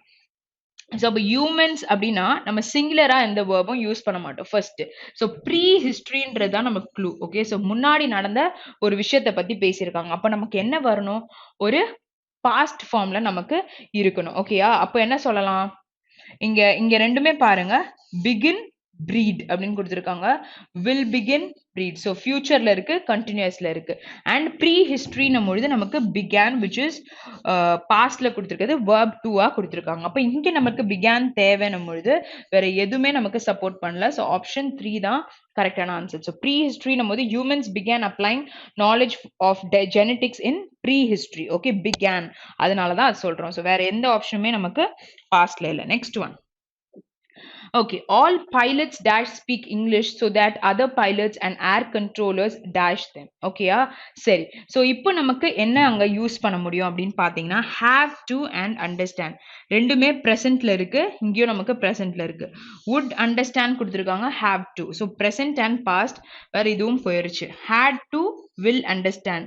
So அப்போ humans அப்படின்னா நம்ம சிங்குலரா எந்த வேர்பும் யூஸ் பண்ண மாட்டோம் ஃபர்ஸ்ட். ஸோ ப்ரீ ஹிஸ்டரின்றது தான் நமக்கு க்ளூ. ஓகே, ஸோ முன்னாடி நடந்த ஒரு விஷயத்தை பத்தி பேசியிருக்காங்க. அப்போ நமக்கு என்ன வரணும்? ஒரு பாஸ்ட் ஃபார்ம்ல நமக்கு இருக்கணும். ஓகேயா, அப்போ என்ன சொல்லலாம்? இங்க ரெண்டுமே பாருங்க, பிகின் breed அப்படின்னு கொடுத்திருக்காங்க. will begin breed. so futureல இருக்கு, continuousல இருக்கு. and prehistory பொழுது நமக்கு began which is pastல கொடுத்திருக்கிறது verb 2 கொடுத்திருக்காங்க. அப்ப இங்க நமக்கு began தேவைன்னும் பொழுது வேற எதுவுமே நமக்கு சப்போர்ட் பண்ணல. so option 3 தான் கரெக்டான ஆன்சர். so prehistory போது humans began applying knowledge of genetics in prehistory. okay, began, அதனாலதான் அது சொல்றோம். so வேற எந்த ஆப்ஷனுமே நமக்கு pastல இல்ல. next one. Okay, all pilots dash speak English so that other pilots and air controllers dash them. Okay, சரி. So இப்போ நமக்கு என்ன அங்க யூஸ் பண்ண முடியும் அப்படின்னு பாத்தீங்கன்னா have to and understand ரெண்டுமே presentல இருக்கு. இங்கேயும் நமக்கு presentல இருக்கு. would understand கொடுத்திருக்காங்க, have to. so present and past வேற இதுவும் போயிருச்சு. had to, will understand,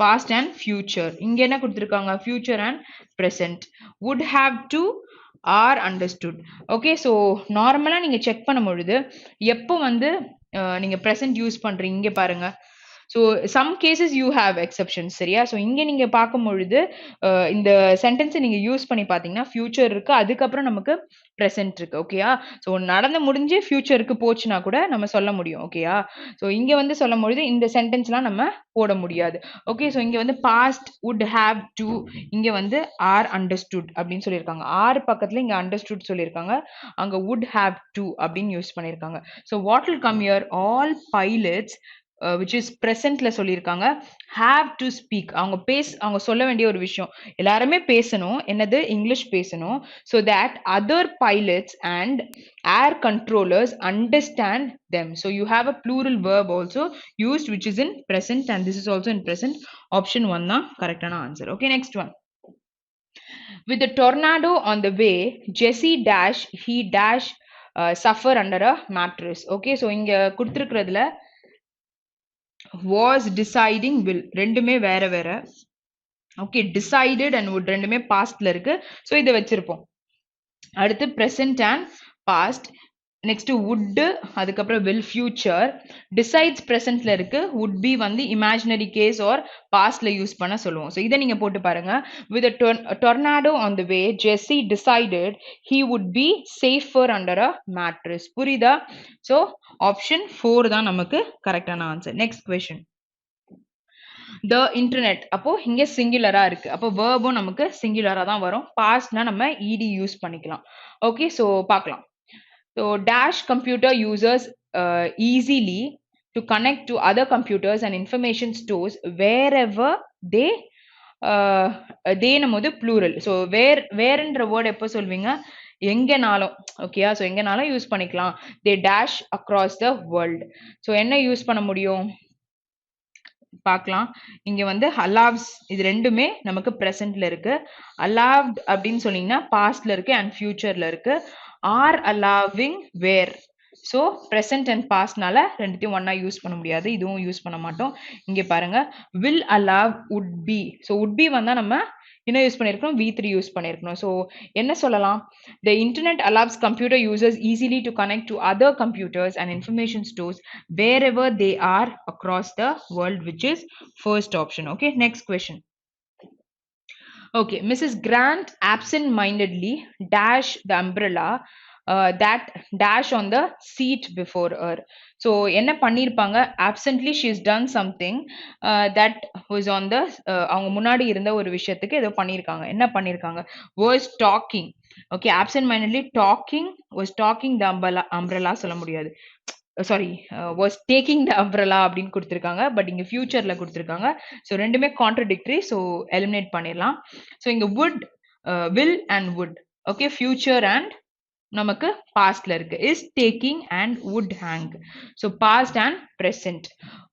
past and future. இங்க என்ன கொடுத்திருக்காங்க? future and present. would have to are understood. okay, so நார்மலா நீங்க செக் பண்ணும் பொழுது எப்போ வந்து நீங்க present யூஸ் பண்றீங்க பாருங்க. So some cases you have exceptions சரியா. ஸோ இங்க நீங்க பார்க்கும் பொழுது இந்த சென்டென்ஸை நீங்க யூஸ் பண்ணி பார்த்தீங்கன்னா ஃபியூச்சர் இருக்கு, அதுக்கப்புறம் நமக்கு ப்ரெசென்ட் இருக்கு. ஓகேயா. ஸோ நடந்து முடிஞ்சு ஃபியூச்சருக்கு போச்சுன்னா கூட நம்ம சொல்ல முடியும். ஓகேயா. ஸோ இங்க வந்து சொல்லும் பொழுது இந்த சென்டென்ஸ்லாம் நம்ம போட முடியாது. ஓகே. ஸோ இங்க வந்து பாஸ்ட் would have to, இங்க வந்து are understood அப்படின்னு சொல்லியிருக்காங்க. ஆர் பக்கத்துல இங்க understood சொல்லியிருக்காங்க, அங்க would have to அப்படின்னு யூஸ் பண்ணியிருக்காங்க. So what will come here, all pilots which is presentல சொல்லியிருக்காங்க have to speak. அவங்க சொல்ல வேண்டிய ஒரு விஷயம், எல்லாருமே பேசணும். என்னது? இங்கிலீஷ் பேசணும். so that other pilots and air controllers understand them. so you have a plural verb also used which is in present and this is also in present. option 1 தான் கரெக்டான answer. okay, next one. with a tornado on the way, Jesse dash he dash suffer under a mattress. okay, so இங்க கொடுத்திருக்கிறதுல was deciding will ரெண்டுமே வேற வேற. Okay, decided and would ரெண்டுமே பாஸ்ட்ல இருக்கு. So இதை வச்சிருப்போம். அடுத்து present and past, next would, அதுக்கப்புறம் will future, decides presentல இருக்கு, would be வந்து imaginary case or pastல யூஸ் பண்ண சொல்லுவோம். ஸோ இதை நீங்க போட்டு பாருங்க. with a tornado on the way, Jesse decided he would be safer under a mattress. புரியுதா? ஸோ ஆப்ஷன் 4 தான் நமக்கு கரெக்டான answer. Next question. the internet, அப்போ இங்க சிங்குலரா இருக்கு, அப்போ வேர்பும் நமக்கு சிங்குலரா தான் வரும். பாஸ்ட்னா நம்ம ed யூஸ் பண்ணிக்கலாம். ஓகே, சோ பார்க்கலாம். so dash computer users easily to connect to other computers and information stores wherever they நம்ம வந்து plural. so வேர்ன்ற வேர்ட் எப்போ சொல்வீங்க? எங்கனாலும். ஓகேயா. so எங்கனாலும் யூஸ் பண்ணிக்கலாம். they dash across the world. so என்ன யூஸ் பண்ண முடியும் பார்க்கலாம். இங்க வந்து allows, இது ரெண்டுமே நமக்கு presentல இருக்கு. allowed அப்படின்னு சொன்னீங்கன்னா pastல இருக்கு and futureல இருக்கு. are allowing where, so present and pastனால ரெண்டுத்தையும் ஒண்ணா யூஸ் பண்ண முடியாது, இதுவும் யூஸ் பண்ண மாட்டோம். இங்க பாருங்க, will allow would be. so would be வந்தா நம்ம என்ன யூஸ் பண்ணிருக்கோம்? v3 யூஸ் பண்ணிருக்கணும். so என்ன சொல்லலாம்? the internet allows computer users easily to connect to other computers and information stores wherever they are across the world, which is first option. okay, next question. okay, Mrs. Grant absent-mindedly dash the umbrella that dash on the seat before her. so என்ன பண்ணிருப்பாங்க? absently she has done something that was on the அவங்க முன்னாடி இருந்த ஒரு விஷயத்துக்கு ஏதோ பண்ணிருக்காங்க. என்ன பண்ணிருக்காங்க? was talking. okay, absent-mindedly talking, was talking the umbrella சொல்ல முடியாது, sorry, was taking the umbrella அப்படின்னு கொடுத்திருக்காங்க. பட் இங்க ஃபியூச்சர்ல கொடுத்திருக்காங்க. ஸோ ரெண்டுமே கான்ட்ரடிக்டரி. ஸோ எலிமினேட் பண்ணிடலாம். ஸோ இங்க would, will and would. Okay, future and நமக்கு பாஸ்ட்ல இருக்கு. Is taking and would hang. So past and present.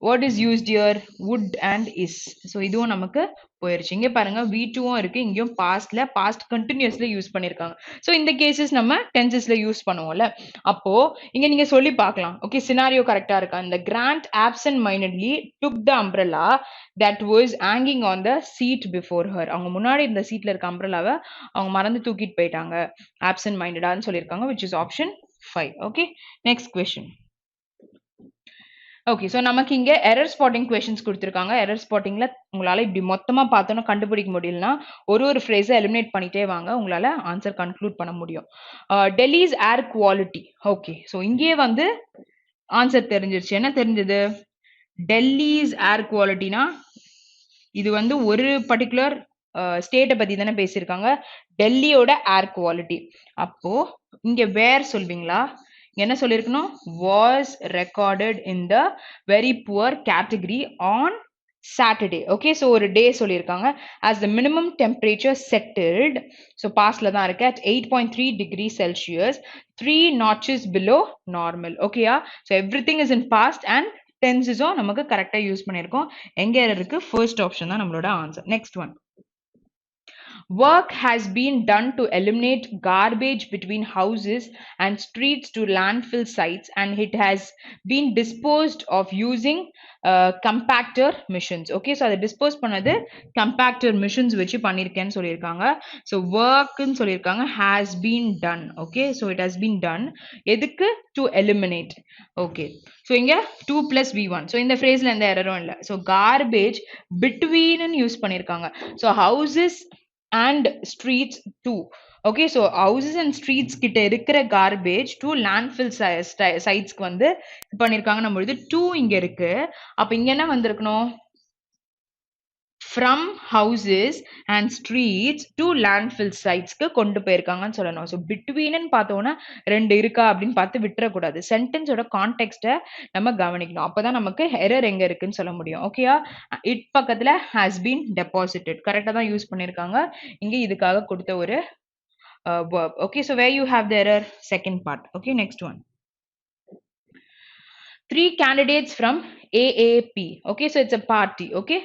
what is used here? would and is. So இதுவும் நமக்கு போயிருச்சு. இங்க பாருங்க, v2வும் இருக்கு, இங்கேயும் பாஸ்ட்ல பாஸ்ட் கண்டினியூஸ்ல யூஸ் பண்ணிருக்காங்க. ஸோ இந்த கேசஸ் நம்ம டென்சஸ்ல யூஸ் பண்ணுவோம்ல, அப்போ இங்க நீங்க சொல்லி பார்க்கலாம். ஓகே, சினாரியோ கரெக்டா இருக்கா? இந்த grand absent mindedly took the umbrella that was hanging on the seat before her. அவங்க முன்னாடி இந்த சீட்ல இருக்க அம்ப்ரெல்லாவை அவங்க மறந்து தூக்கிட்டு போயிட்டாங்க, absent mindedன்னு சொல்லியிருக்காங்க, which is option 5. okay, next question. Okay, so நமக்கு இங்க எரர் ஸ்பாட்டிங் கொஸ்டின்ஸ் கொடுத்துருக்காங்க. எரர் ஸ்பாட்டிங்ல உங்களால இப்படி மொத்தமா பார்த்தோன்னா கண்டுபிடிக்க முடியலன்னா ஒரு ஃப்ரேஸை எலிமினேட் பண்ணிட்டே வாங்க, உங்களால ஆன்சர் கன்க்ளூட் பண்ண முடியும். டெல்லிஸ் ஏர் குவாலிட்டி. ஓகே, ஸோ இங்கேயே வந்து ஆன்சர் தெரிஞ்சிருச்சு. என்ன தெரிஞ்சது? டெல்லிஸ் ஏர் குவாலிட்டினா இது வந்து ஒரு பர்டிகுலர் ஸ்டேட்டை பத்தி தானே பேசியிருக்காங்க, டெல்லியோட ஏர் குவாலிட்டி. அப்போ இங்க வேர் சொல்வீங்களா? என்ன சொல்லிருக்கணும்? was recorded in the very poor category on Saturday. okay, so ஒரு டே சொல்லியிருக்காங்க. as the minimum temperature settled, so pastல தான் இருக்கு, at 8.3 degrees Celsius, 3 notches below normal. ஓகேயா? so everything is in past and tenses-உம் நமக்கு கரெக்டா யூஸ் பண்ணியிருக்கோம். எங்க இருக்கு? ஃபர்ஸ்ட் ஆப்ஷன் தான் நம்மளோட answer. Next one. Work has been done to eliminate garbage between houses and streets to landfill sites, and it has been disposed of using compactor missions. Okay, so அதை dispose பண்ணது compactor missions வச்சு பண்ணிருக்கேன்னு சொல்லியிருக்காங்க. So work ன்னு சொல்லியிருக்காங்க has been done. Okay, so it has been done எதுக்கு to eliminate. Okay, so இங்க 2 plus v1. So இந்த phrase எந்த எரரும் இல்லை. So garbage between யூஸ் பண்ணிருக்காங்க. So houses and streets too. Okay, so houses and streets கிட்ட இருக்கிற garbage to landfill sites வந்து பண்ணிருக்காங்க. நம்மளுது 2 இங்க இருக்கு. அப்ப இங்க என்ன வந்திருக்கணும்? From houses and streets to landfill sites க்கு கொண்டு போயிருக்காங்கன்னு சொல்லணும். ஸோ பிட்வீன்னு பார்த்தோன்னா ரெண்டு இருக்கா அப்படின்னு பார்த்து விட்டுறக்கூடாது. சென்டென்ஸோட கான்டெக்ஸ்ட்டை நம்ம கவனிக்கணும். அப்பதான் நமக்கு எரர் எங்க இருக்குன்னு சொல்ல முடியும். ஓகேயா? இட் பக்கத்துல ஹாஸ் பீன் டெபாசிட்டட் கரெக்டா தான் யூஸ் பண்ணிருக்காங்க. இங்க இதுக்காக கொடுத்த ஒரு verb. Okay, so where you have the error? Second part. Okay, next one. 3 candidates from AAP. Okay, so it's a party. Okay.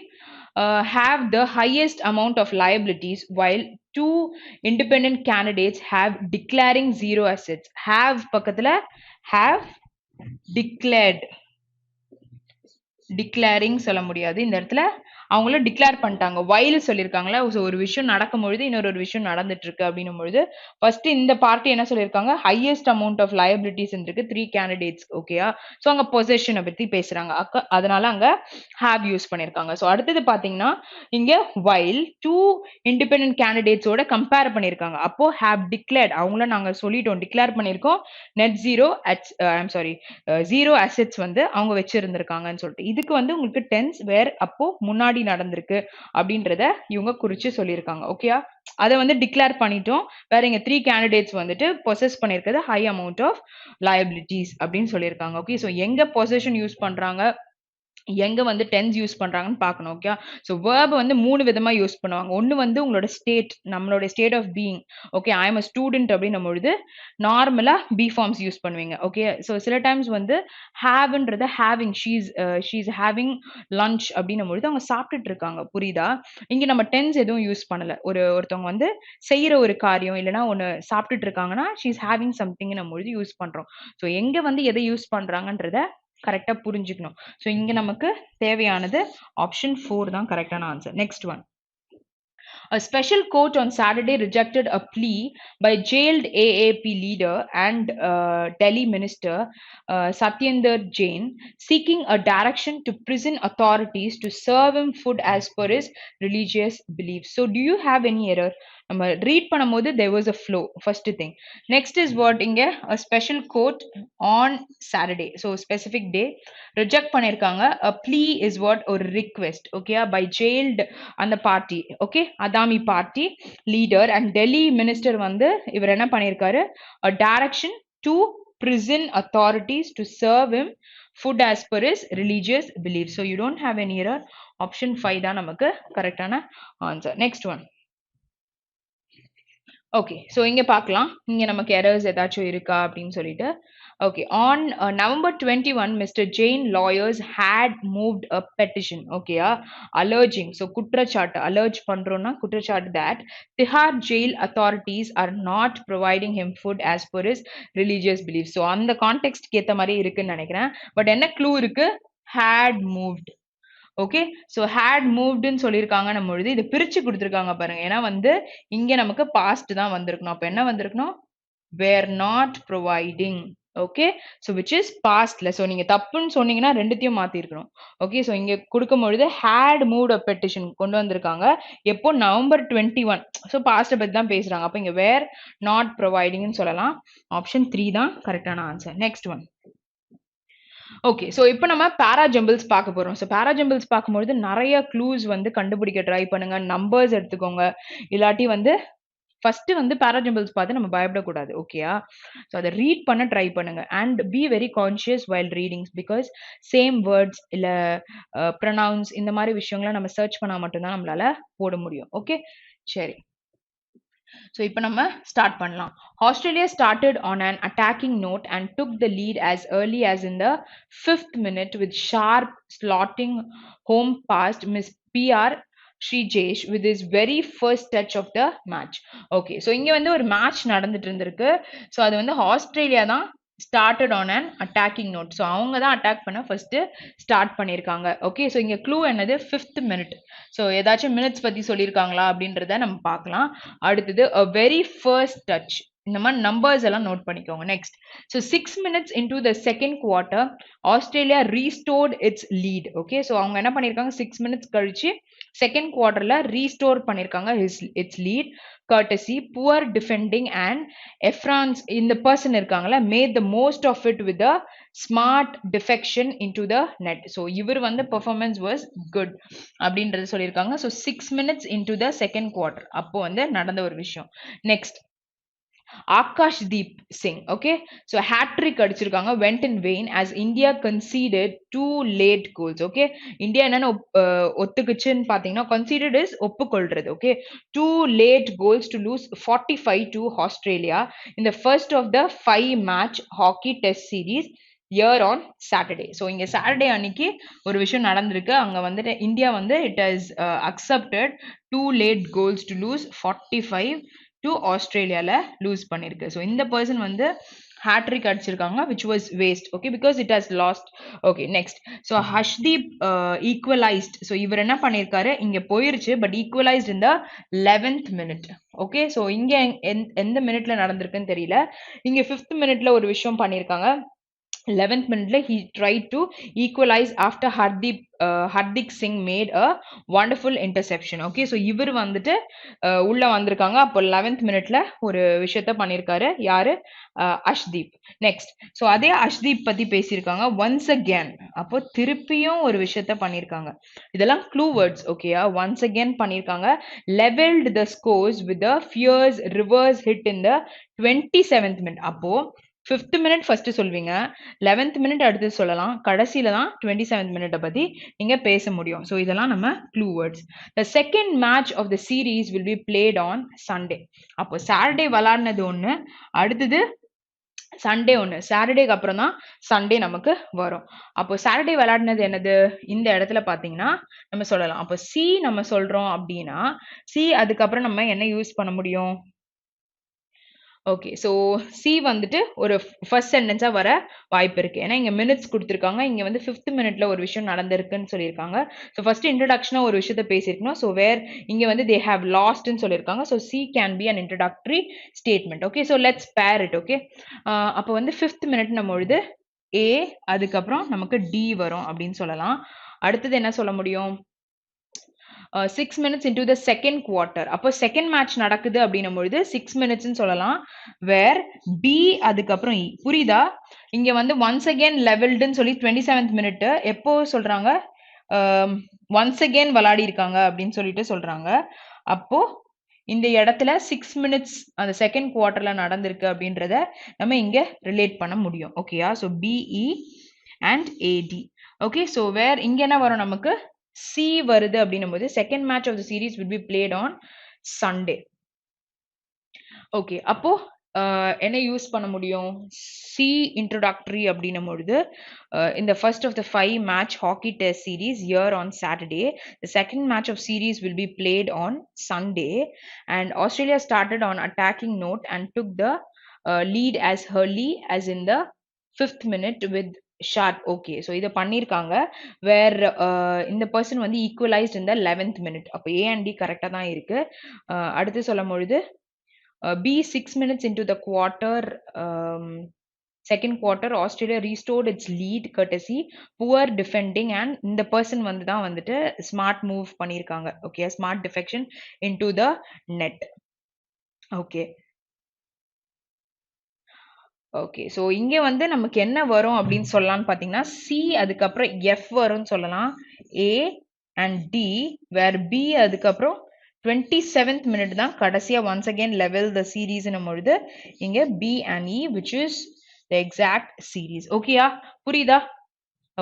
Have the highest amount of liabilities while 2 independent candidates have declaring zero assets. Have பக்கத்துல have declared declaring சொல்ல முடியாது. இந்த இடத்துல அவங்கள declare பண்ணிட்டாங்க. while சொல்லியிருக்காங்களா, ஒரு விஷயம் நடக்கும் பொழுது இன்னொரு விஷயம் நடந்துட்டு இருக்கு அப்படின்னும் பொழுது ஃபர்ஸ்ட் இந்த பார்ட்டி என்ன சொல்லியிருக்காங்க, ஹையஸ்ட் அமௌண்ட் ஆஃப் லயபிலிட்டிஸ் இருக்கு 3 கேண்டிடேட்ஸ். ஓகேயா? ஸோ அங்க பொசிஷனை பத்தி பேசுறாங்க. அதனால அங்க ஹேவ் யூஸ் பண்ணியிருக்காங்க. ஸோ அடுத்தது பாத்தீங்கன்னா இங்க while 2 இண்டிபெண்டன்ட் கேண்டிடேட்ஸோட கம்பேர் பண்ணியிருக்காங்க. அப்போ ஹேவ் டிக்ளேர்ட் அவங்கள நாங்க சொல்லிட்டோம், டிக்ளேர் பண்ணியிருக்கோம் நெட் ஜீரோ ஜீரோ அசெட்ஸ் வந்து அவங்க வச்சிருந்திருக்காங்கன்னு சொல்லிட்டு. இதுக்கு வந்து உங்களுக்கு டென்ஸ் வேர் அப்போ முன்னாடி நடந்திருக்கு அப்படின்றத இவங்க குறிச்சு சொல்லியிருக்காங்க. ஓகேயா? அதை வந்து டிக்ளேர் பண்ணிட்டோம். வேற இங்க 3 கேண்டிடேட்ஸ் வந்துட்டு பொசஸ் பண்ணிருக்கிறது ஹை அமௌண்ட் ஆஃப் லயபிலிட்டிஸ் அப்படின்னு சொல்லியிருக்காங்க. ஓகே, ஸோ எங்க பொசஷன் யூஸ் பண்றாங்க, எங்க வந்து டென்ஸ் யூஸ் பண்றாங்கன்னு பார்க்கணும். ஓகே, ஸோ வேர்ப் வந்து 3 விதமா யூஸ் பண்ணுவாங்க. ஒன்னு வந்து உங்களோட ஸ்டேட், நம்மளோட state of being. Okay, I am a student அப்படின்னும் பொழுது நார்மலா பி ஃபார்ம்ஸ் யூஸ் பண்ணுவீங்க. ஓகே, ஸோ சில டைம்ஸ் வந்து ஹேவ்ன்றத ஹேவிங், ஷீஸ் ஹேவிங் லஞ்ச் அப்படின்னும் பொழுது அவங்க சாப்பிட்டுட்டு இருக்காங்க. புரியுதா? இங்க நம்ம டென்ஸ் எதுவும் யூஸ் பண்ணல. ஒருத்தவங்க வந்து செய்யற ஒரு காரியம் இல்லைன்னா ஒன்னு சாப்பிட்டுட்டு இருக்காங்கன்னா ஷீஸ் ஹேவிங் சம்திங் நம்ம பொழுது யூஸ் பண்றோம். ஸோ எங்க வந்து எதை யூஸ் பண்றாங்கன்றத கரெக்டா புரிஞ்சுக்கணும். ஸோ இங்க நமக்கு தேவையானது ஆப்ஷன் 4 தான் கரெக்டான answer. Next one. A special court on Saturday rejected a plea by jailed AAP leader and Delhi minister Satyendra Jain seeking a direction to prison authorities to serve him food as per his religious beliefs. So do you have any error? நம்ம read பண்ணும்போது there was a flow, first thing. Next is what இங்க a special court on Saturday, so specific day reject பண்ணிருக்காங்க. A plea is what, ஒரு request. Okay, by jailed அந்த party. Okay, அதாமி party leader and Delhi minister வந்து இவர் என்ன பண்ணிருக்காரு, a direction to prison authorities to serve him food as per his religious beliefs. So you don't have any error. Option 5 தான் நமக்கு கரெக்டான answer. Next one. Okay, so இங்க பார்க்கலாம் இங்க நமக்கு எரர்ஸ் ஏதாச்சும் இருக்கா அப்படின்னு சொல்லிட்டு. Okay, on November 21, Mr. Jain lawyers had moved a petition, okay, alleging, so குற்றச்சாட்டு, allege பண்றோம்னா குற்றச்சாட்டு that Tihar jail authorities are not providing him food as per his religious beliefs. So அந்த context ஏத்த மாதிரி இருக்குன்னு நினைக்கிறேன். பட் என்ன clue இருக்கு, had moved. Okay, so had மூவ்டுன்னு சொல்லியிருக்காங்க. நம்ம பொழுது இது பிரிச்சு கொடுத்துருக்காங்க பாருங்க. ஏன்னா வந்து இங்க நமக்கு பாஸ்ட் தான் வந்திருக்கணும். அப்ப என்ன வந்திருக்கணும், were not providing. Okay, so which is பாஸ்ட்ல. ஸோ நீங்க தப்புன்னு சொன்னீங்கன்னா ரெண்டுத்தையும் மாத்திருக்கணும். ஓகே, ஸோ இங்க கொடுக்கும் பொழுது ஹேட் மூவ்ட் அ பெட்டிஷன் கொண்டு வந்திருக்காங்க. எப்போ, நவம்பர் 21. ஸோ பாஸ்ட பத்தி தான் பேசுறாங்க. அப்ப இங்க வேர் நாட் ப்ரொவைடிங்னு சொல்லலாம். ஆப்ஷன் 3 தான் கரெக்டான answer. Next one. Okay, so இப்போ நம்ம பேராஜம்பிள்ஸ் பார்க்க போறோம். ஸோ பேராஜம்பிள்ஸ் பார்க்கும்பொழுது நிறைய க்ளூஸ் வந்து கண்டுபிடிக்க ட்ரை பண்ணுங்க. நம்பர்ஸ் எடுத்துக்கோங்க, இல்லாட்டி வந்து ஃபர்ஸ்ட் வந்து பேராஜம்பிள்ஸ் பார்த்து நம்ம பயப்படக்கூடாது. ஓகேயா? ஸோ அதை ரீட் பண்ண ட்ரை பண்ணுங்க. And be very conscious while readings, because same words இல்ல ப்ரொனவுன்ஸ் இந்த மாதிரி விஷயங்களை நம்ம சர்ச் பண்ணா மட்டும்தான் நம்மளால போட முடியும். ஓகே, சரி. So இப்போ நம்ம ஸ்டார்ட் பண்ணலாம். Australia started on an attacking note and took the lead as early as in the 5th minute with sharp slotting home past Miss PR Srijesh with his very first touch of the match. Okay, so இங்க வந்து ஒரு match நடந்துட்டு இருந்திருக்கு. So அது வந்து Australia தான் started on an attacking note. So அவங்க தான் அட்டாக் பண்ண ஃபர்ஸ்ட் ஸ்டார்ட் பண்ணியிருக்காங்க. ஓகே, ஸோ இங்க க்ளூ என்னது 5th minute. ஸோ ஏதாச்சும் மினிட்ஸ் பத்தி சொல்லியிருக்காங்களா அப்படின்றத நம்ம பார்க்கலாம். அடுத்தது a very first touch. இந்த மாதிரி நம்பர்ஸ் எல்லாம் நோட் பண்ணிக்கோங்க. Next, so 6 minutes into the second quarter Australia restored its lead. Okay, so அவங்க என்ன பண்ணியிருக்காங்க 6 minutes கழிச்சு செகண்ட் குவார்டர்ல ரீஸ்டோர் பண்ணிருக்காங்க its lead courtesy poor defending and Efrans இந்த பர்சன் இருக்காங்கல்ல made the most of it with a smart defection into the net. so இவர் வந்து performance was good அப்படின்றது சொல்லியிருக்காங்க. so 6 minutes into the second quarter அப்போ வந்து நடந்த ஒரு விஷயம். Next, Akashdeep Singh, okay, so hat-trick அடிச்சிருக்காங்க went in vain as India conceded 2 late goals. okay, India என்னன்னு ஒத்துக்குச்சுன்னு பாத்தீங்கன்னா conceded is ஒப்புக்கொள்றது. okay, 2 late goals to lose 45 to Australia in the first of the 5 match hockey test series year on Saturday. so இங்க Saturday அன்னைக்கு ஒரு விஷயம் நடந்திருக்கு. அங்க வந்துட்டு India வந்து it has accepted 2 late goals to lose 45 to ஆஸ்திரேலியால loose பண்ணிருக்கு. ஸோ இந்த பர்சன் வந்து ஹேட்ரிக் அடிச்சிருக்காங்க which was waste. okay, because it has lost. okay, next, so Harshdeep equalized. so இவர் என்ன பண்ணிருக்காரு, இங்க போயிருச்சு but equalized in the 11th minute. okay, so இங்க எந்த மினிட்ல நடந்திருக்குன்னு தெரியல. இங்க 5th minute ஒரு விஷயம் பண்ணிருக்காங்க. 11th minute he tried to equalize after Hardik Singh made a wonderful interception. okay, so இவர் வந்துட்டு உள்ள வந்திருக்காங்க. அப்போ 11th minuteல ஒரு விஷயத்த பண்ணிருக்காரு. யாரு, அஷ்தீப். நெக்ஸ்ட், ஸோ அதே அஷ்தீப் பத்தி பேசியிருக்காங்க once again. அப்போ திருப்பியும் ஒரு விஷயத்த பண்ணிருக்காங்க. இதெல்லாம் க்ளூ வேர்ட்ஸ். ஓகேயா, once again பண்ணிருக்காங்க. leveled the scores with the fierce reverse hit in the 27th minute. அப்போ 5th minute ஃபர்ஸ்ட் சொல்வீங்க, 11th minute அடுத்து சொல்லலாம், கடைசியில தான் 27th minute பத்தி நீங்க பேச முடியும். ஸோ இதெல்லாம் நம்ம clue words. The second match of the series will be played on Sunday. அப்போ சாட்டர்டே விளாடுனது ஒன்று, அடுத்தது சண்டே ஒன்று, சாட்டர்டேக்கு அப்புறம் தான் சண்டே நமக்கு வரும். அப்போ சாட்டர்டே விளையாடினது என்னது, இந்த இடத்துல பார்த்தீங்கன்னா நம்ம சொல்லலாம். அப்போ சி நம்ம சொல்றோம் அப்படின்னா சி அதுக்கப்புறம் நம்ம என்ன யூஸ் பண்ண முடியும். ஓகே, ஸோ சி வந்துட்டு ஒரு ஃபர்ஸ்ட் சென்டென்ஸா வர வாய்ப்பு இருக்கு. ஏன்னா இங்க மினிட்ஸ் கொடுத்துருக்காங்க. இங்க வந்து 5th மினிட்ல ஒரு விஷயம் நடந்திருக்குன்னு சொல்லியிருக்காங்க. ஸோ ஃபர்ஸ்ட் இன்ட்ரடக்ஷனா ஒரு விஷயத்த பேசியிருக்கணும். ஸோ வேர் இங்க வந்து தே ஹேவ் லாஸ்ட்னு சொல்லியிருக்காங்க. So C can be an introductory statement. Okay, so let's பேர் இட். ஓகே, அப்போ வந்து 5th மினிட் நம்ம பொழுது ஏ அதுக்கப்புறம் நமக்கு டி வரும் அப்படின்னு சொல்லலாம். அடுத்தது என்ன சொல்ல முடியும், 6 minutes into the second quarter. அப்போ செகண்ட் மேட்ச் நடக்குது அப்படின்னும் பொழுது 6 minutes சொல்லலாம். வேர் பி அதுக்கப்புறம் இ. புரியுதா, இங்க வந்து ஒன்ஸ் அகேன் லெவல்டுன்னு சொல்லி 27th minute எப்போ சொல்றாங்க, ஒன்ஸ் அகேன் விளையாடி இருக்காங்க அப்படின்னு சொல்லிட்டு சொல்றாங்க. அப்போ இந்த இடத்துல 6 minutes அந்த செகண்ட் குவார்டர்ல நடந்திருக்கு அப்படின்றத நம்ம இங்க ரிலேட் பண்ண முடியும். ஓகேயா, so B E and A D. Okay, so where இங்க என்ன வரும் நமக்கு, சி வருது அப்படின்னும் போது second match of the series will be played on Sunday. Okay, அப்போ என்ன யூஸ் பண்ண முடியும், சி இன்ட்ரோடக்டரி அப்படின்னும் பொழுது இந்த first of the 5 match hockey test series here on Saturday. The second match of series will be played on Sunday and Australia started on attacking note and took the lead as early as in the 5th minute with short. Okay, so இதை பண்ணியிருக்காங்க. வேர் இந்த person வந்து equalised இந்த 11th minute. அப்போ ஏ and D கரெக்டாக தான் இருக்கு. அடுத்து சொல்லும் பொழுது B 6 minutes into the quarter, second quarter Australia restored its lead courtesy poor defending and இந்த பர்சன் வந்து தான் வந்துட்டு ஸ்மார்ட் மூவ் பண்ணியிருக்காங்க. Okay, smart defection into the net. Okay okay, so இங்கே வந்து நமக்கு என்ன வரும் அப்படின்னு சொல்லலாம்னு பார்த்தீங்கன்னா சி அதுக்கப்புறம் எஃப் வரும்னு சொல்லலாம், A and D, where B அதுக்கப்புறம் 27th minute தான் கடைசியா ஒன்ஸ் அகேன் லெவல் த சீரீஸ்னும் பொழுது இங்க B and E which is the exact series. ஓகேயா, புரியுதா?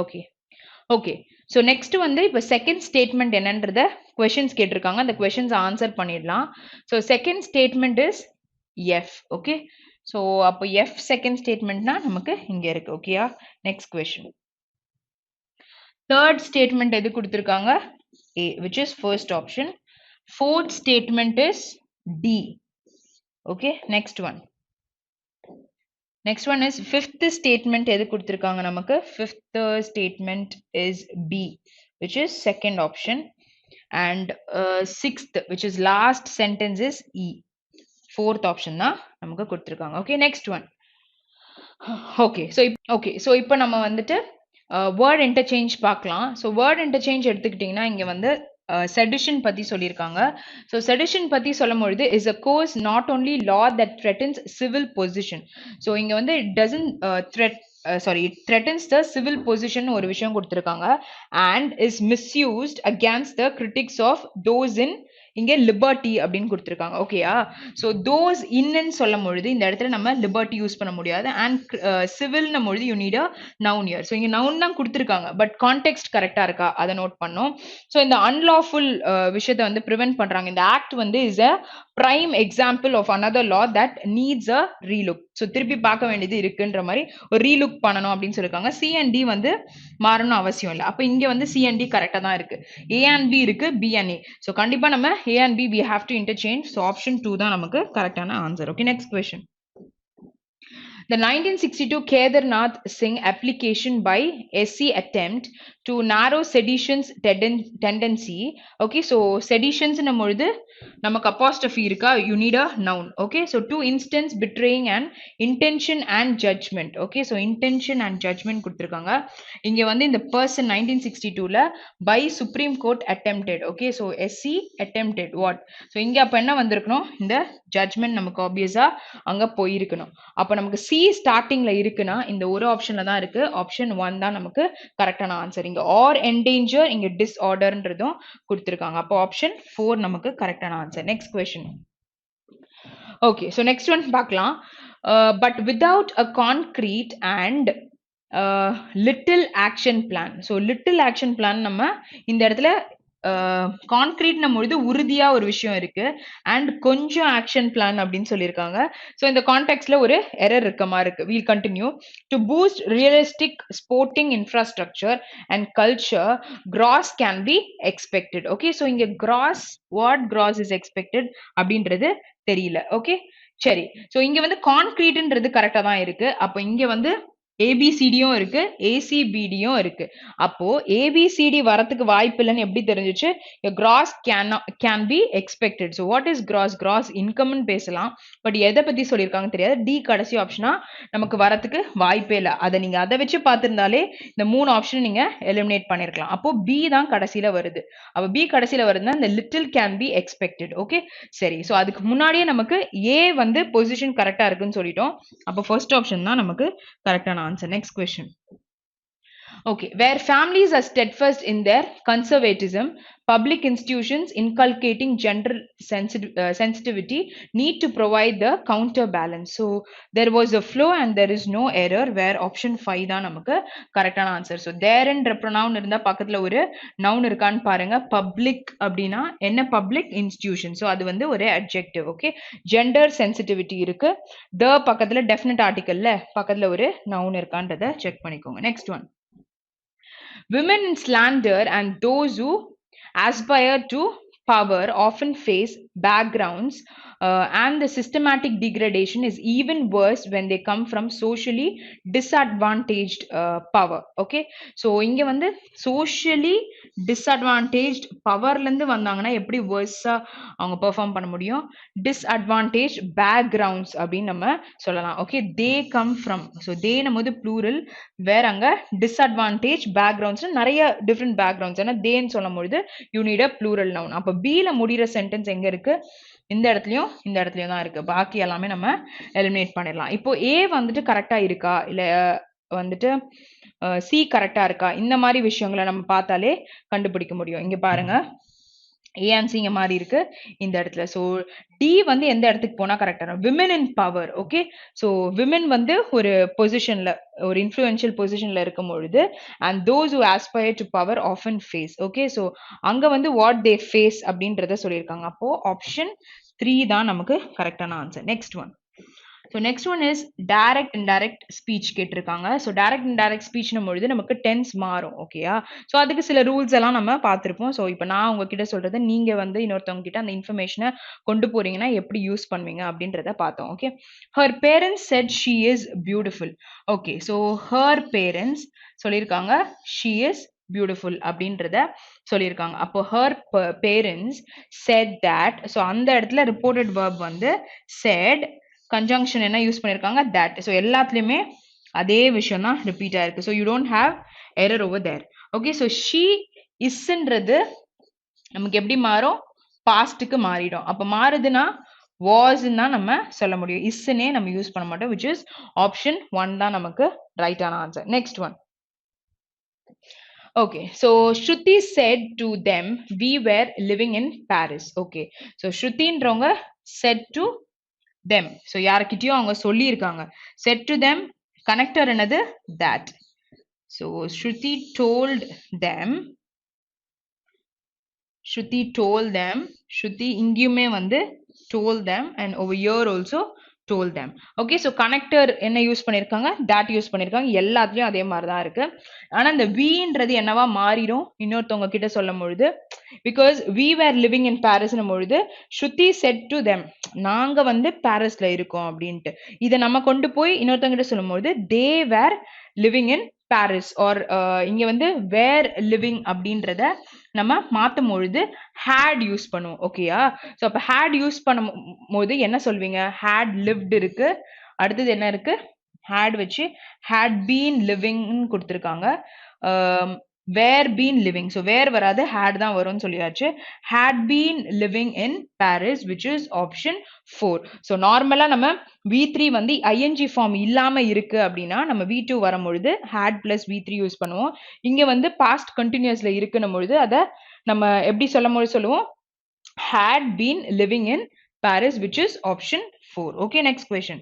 ஓகே ஓகே, ஸோ நெக்ஸ்ட் வந்து இப்போ செகண்ட் ஸ்டேட்மெண்ட் என்னன்றத கொஷின்ஸ் கேட்டிருக்காங்க. அந்த கொஷின்ஸ் ஆன்சர் பண்ணிடலாம். So second statement is F. Okay, so அப்போ எஃப் செகண்ட் ஸ்டேட்மெண்ட்னா நமக்கு இங்க இருக்கு. ஓகேயா, நெக்ஸ்ட் கொஸ்டின். தேர்ட் ஸ்டேட்மெண்ட் எது கொடுத்துருக்காங்க, A, which is first option. Fourth statement is D. Okay, next one. Next one is fifth statement எது கொடுத்திருக்காங்க நமக்கு? Fifth statement is B, which is second option. And sixth, which is last sentence, is E. Fourth option தான் நமக்கு கொடுத்திருக்காங்க. Okay, next one. Okay, so இப்போ நம்ம வந்துட்டு word interchange பார்க்கலாம். ஸோ வேர்ட் இன்டர்சேஞ்ச் எடுத்துக்கிட்டிங்கன்னா இங்கே வந்து sedition பத்தி சொல்லியிருக்காங்க. ஸோ sedition பத்தி சொல்லும் பொழுது is a course not only law that threatens civil position. So இங்க வந்து it doesn't it threatens the civil position ஒரு விஷயம் கொடுத்திருக்காங்க and is misused against the critics of those in இங்க லிபர்ட்டி அப்படின்னு கொடுத்திருக்காங்க. ஓகேயா? ஸோ தோஸ் இன்னு சொல்லும் பொழுது இந்த இடத்துல நம்ம லிபர்ட்டி யூஸ் பண்ண முடியாது அண்ட் சிவில்னும் பொழுது you need a noun year. So இங்க நவுன் தான் கொடுத்திருக்காங்க பட் கான்டெக்ஸ்ட் கரெக்டா இருக்கா அதை நோட் பண்ணோம். ஸோ இந்த அன்லாஃபுல் விஷயத்தை வந்து ப்ரிவென்ட் பண்றாங்க. இந்த ஆக்ட் வந்து is a prime example of another law that needs a relook. So திருப்பி பார்க்க வேண்டியது இருக்குன்ற மாதிரி ஒரு ரீலுக் பண்ணணும் அப்படின்னு சொல்லியிருக்காங்க. சி அண்ட் டி வந்து மாறணும் அவசியம் இல்லை. அப்போ இங்க வந்து சி அண்ட் டி கரெக்டாக தான் இருக்கு. ஏ அண்ட் பி இருக்கு, பி அண்ட் ஏ. ஸோ கண்டிப்பா நம்ம A and B we have to interchange. So option 2 தான் நமக்கு கரெக்டான ஆன்சர். Okay, next question. The 1962 Kedarnath Singh application by SC attempt to narrow sedition's tendency. Okay, so seditions in பொழுது நமக்கு apostrophe இருக்கா, you need a noun. Okay, so to instance betraying an intention and judgment. Okay, so intention and judgment கொடுத்திருக்காங்க. இங்க வந்து இந்த person 1962ல by Supreme Court attempted. Okay, so SC attempted what? So இங்க அப்ப என்ன வந்திருக்கணும், இந்த judgment நமக்கு obviousா அங்க போயிருக்கணும். அப்ப நமக்கு C ஸ்டார்டிங்ல இருக்குன்னா இந்த ஒரு ஆப்ஷன்ல தான் இருக்கு. ஆப்ஷன் 1 தான் நமக்கு கரெக்டான ஆன்சர். இங்க ஆர் என்டேஞ்சர், இங்க டிஸ்ஆர்டர்ன்றதும் கொடுத்திருக்காங்க. அப்போ ஆப்ஷன் 4 நமக்கு கரெக்டான answer. Next question. Okay, so next one பார்க்கலாம். But without a concrete and little action plan. So little action plan நம்ம இந்த இடத்துல கான்கிரீட்ன பொழுது உறுதியா ஒரு விஷயம் இருக்கு அண்ட் கொஞ்சம் ஆக்ஷன் பிளான் அப்படின்னு சொல்லியிருக்காங்க. ஸோ இந்த கான்டெக்ட்ல ஒரு எரர் இருக்க மாதிரி இருக்கு. We'll continue. To boost realistic sporting infrastructure and culture grass can be expected. Okay, so இங்க grass, what grass is expected அப்படின்றது தெரியல. ஓகே, சரி. ஸோ இங்க வந்து கான்கிரீட்ன்றது கரெக்டா தான் இருக்கு. அப்போ இங்க வந்து ஏபிசிடியும் இருக்கு, ஏசிபிடியும் இருக்கு. அப்போ ஏபிசிடி வரத்துக்கு வாய்ப்பு இல்லைன்னு எப்படி தெரிஞ்சிச்சு? Grass can be expected. So what is grass? Grass இன்கம்னு பேசலாம், பட் எதை பத்தி சொல்லியிருக்காங்க தெரியாது. டி கடைசி ஆப்ஷனா நமக்கு வரத்துக்கு வாய்ப்பே இல்லை. அதை நீங்க அதை வச்சு பார்த்திருந்தாலே இந்த 3 ஆப்ஷன் நீங்க எலிமினேட் பண்ணிருக்கலாம். அப்போ பி தான் கடைசியில வருது. அப்போ பி கடைசியில வருதுன்னா இந்த little can be expected. Okay, சரி. ஸோ அதுக்கு முன்னாடியே நமக்கு ஏ வந்து பொசிஷன் கரெக்டா இருக்குன்னு சொல்லிட்டோம். அப்போ ஃபர்ஸ்ட் ஆப்ஷன் தான் நமக்கு கரெக்டான answer. Next question. Okay, where families are steadfast in their conservatism, public institutions inculcating gender sensitivity need to provide the counterbalance. So there was a flow and there is no error, where option 5 தான் நமக்கு கரெக்டான answer. So தேர் என்ற pronoun இருந்தா பக்கத்துல ஒரு noun இருக்கான்னு பாருங்க. Public அப்படின்னா என்ன? Public institution. ஸோ அது வந்து ஒரு அட்ஜெக்டிவ். ஓகே, ஜெண்டர் சென்சிட்டிவிட்டி இருக்கு. த பக்கத்துல டெஃபினட் ஆர்டிக்கல்ல பக்கத்துல ஒரு நவுன் இருக்கான்றத செக் பண்ணிக்கோங்க. Next one. Women in slander and those who aspire to power often face backgrounds and the systematic degradation is even worse when they come from socially disadvantaged power. Okay, so இங்க வந்து socially disadvantaged powerல இருந்து வந்தாங்கன்னா எப்படி worse-ஆ அவங்க perform பண்ண முடியும்? disadvantaged backgrounds அப்படின்னு நம்ம சொல்லலாம். Okay, they come from. so they நமது plural, வேற அங்க disadvantaged backgrounds நிறைய different backgrounds. ஏன்னா தேன்னு சொல்லும் பொழுது you need a plural noun. அப்ப B ல முடிகிற சென்டென்ஸ் எங்க இருக்கு? இந்த இடத்துலயும் தான் இருக்கு. பாக்கி எல்லாமே நம்ம எலிமினேட் பண்ணிடலாம். இப்போ A வந்துட்டு கரெக்டா இருக்கா இல்ல வந்துட்டு சி கரெக்டா இருக்கா, இந்த மாதிரி விஷயங்களை நம்ம பார்த்தாலே கண்டுபிடிக்க முடியும். இங்க பாருங்க, ஏ அண்ட் சி இங்க மாதிரி இருக்கு இந்த இடத்துல. ஸோ டி வந்து எந்த இடத்துக்கு போனா கரெக்டா இருக்கும்? Women in power. Okay, so women வந்து ஒரு பொசிஷன்ல, ஒரு இன்ஃப்ளூயன்ஷியல் பொசிஷன்ல இருக்கும் பொழுது and those who aspire to power often face. Okay, so அங்க வந்து வாட் தே ஃபேஸ் அப்படின்றத சொல்லியிருக்காங்க. அப்போ ஆப்ஷன் 3 தான் நமக்கு கரெக்டான answer. Next one. So next one is direct indirect speech கேட்டிருக்காங்க. ஸோ டைரக்ட் இன்டைரக்ட் ஸ்பீச்னும் பொழுது நமக்கு டென்ஸ் மாறும். ஓகேயா? ஸோ அதுக்கு சில ரூல்ஸ் எல்லாம் நம்ம பார்த்திருப்போம். ஸோ இப்போ நான் உங்ககிட்ட சொல்றது நீங்க வந்து இன்னொருத்தவங்க கிட்ட அந்த இன்ஃபர்மேஷனை கொண்டு போறீங்கன்னா எப்படி யூஸ் பண்ணுவீங்க அப்படின்றத பார்த்தோம். Okay. Her parents said she is beautiful. Okay. So her parents சொல்லியிருக்காங்க ஷி இஸ் பியூட்டிஃபுல் அப்படின்றத சொல்லியிருக்காங்க. அப்போ her parents said that. So அந்த இடத்துல ரிப்போர்ட்டட் verb வந்து செட், கன்ஜங்ஷன் என்ன யூஸ் பண்ணியிருக்காங்க தட். ஸோ எல்லாத்துலேயுமே அதே விஷயம் தான் ரிப்பீட் ஆயிருக்கு. So you don't have error over there. Okay. So she இஸ்ன்றது நமக்கு எப்படி மாறும்? பாஸ்ட்டுக்கு மாறிடும். அப்போ மாறுதுன்னா வாஸ்ன்னு தான் நம்ம சொல்ல முடியும். இஸ்னே நம்ம யூஸ் பண்ண மாட்டோம். விச் இஸ் ஆப்ஷன் 1 தான் நமக்கு ரைட்டான answer. Next one. Okay, so Shruti said to them, we were living in Paris. Okay, so Shruti-ன்றவங்க said to them. So யார்கிட்டயும் அவங்க சொல்லியிருக்காங்க. Said to them, connector என்னது? That. So Shruti told them. Shruti told them. Shruti இங்கேயுமே வந்து told them and over here also told them. Okay, so connector என்ன use பண்ணிருக்காங்க? that use பண்ணிருக்காங்க. எல்லாத்துலயும் அதே மாதிரி தான் இருக்கு. ஆனா இந்த weன்றது என்னவா மாறிடும் இன்னொருத்தவங்க கிட்ட சொல்லும் பொழுது, because we were living in Paris னும் பொழுது Shruti said to them, நாங்க வந்து பாரிஸ்ல இருக்கோம் அப்படின்ட்டு. இதை நம்ம கொண்டு போய் இன்னொருத்தவங்க கிட்ட சொல்லும் பொழுது they were living in Paris or இங்க வந்து were living அப்படின்றத நம்ம மாத்தும் பொழுது had யூஸ் பண்ணுவோம். ஓகேயா? ஸோ அப்போ had யூஸ் பண்ணும் போது என்ன சொல்வீங்க? had lived இருக்கு. அடுத்தது என்ன இருக்கு? had வச்சு had been living கொடுத்துருக்காங்க. where been living. So where வராது had தான் வரும்னு சொல்லியாச்சு. had been living in Paris which is option 4. So நார்மலா நம்ம V3 வந்து ing ஃபார்ம் இல்லாம இருக்கு அப்படின்னா நம்ம V2 வரும் பொழுது had plus V3 யூஸ் பண்ணுவோம். இங்க வந்து past continuousல இருக்குன்னும் பொழுது அதை நம்ம எப்படி சொல்லுவோம்? had been living in Paris which is option 4. Okay, next question.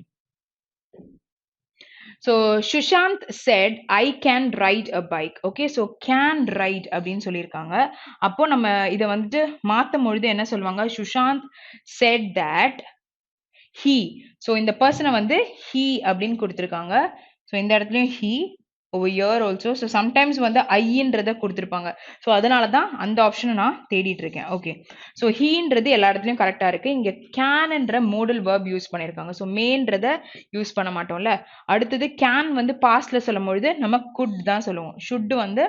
So Shushant said I can ride a bike. Okay, so can ride அப்படின்னு சொல்லியிருக்காங்க. அப்போ நம்ம இதை வந்துட்டு மாத்தும் பொழுது என்ன சொல்லுவாங்க? Shushant said that he. so இந்த பர்சனை வந்து he அப்படின்னு கொடுத்துருக்காங்க. so இந்த இடத்துலயும் he, over here also. so sometimes வந்து ஐன்றத கொடுத்துருப்பாங்க. so அதனால தான் அந்த ஆப்ஷனை நான் தேடிட்டு இருக்கேன். ஓகே. so heன்றது எல்லா இடத்துலயும் கரெக்டா இருக்கு. இங்க canன்ற modal verb யூஸ் பண்ணிருக்காங்க. so mayன்றத யூஸ் பண்ண மாட்டோம்ல. அடுத்தது can வந்து pastல சொல்லும் பொழுது நம்ம could தான் சொல்லுவோம். should வந்து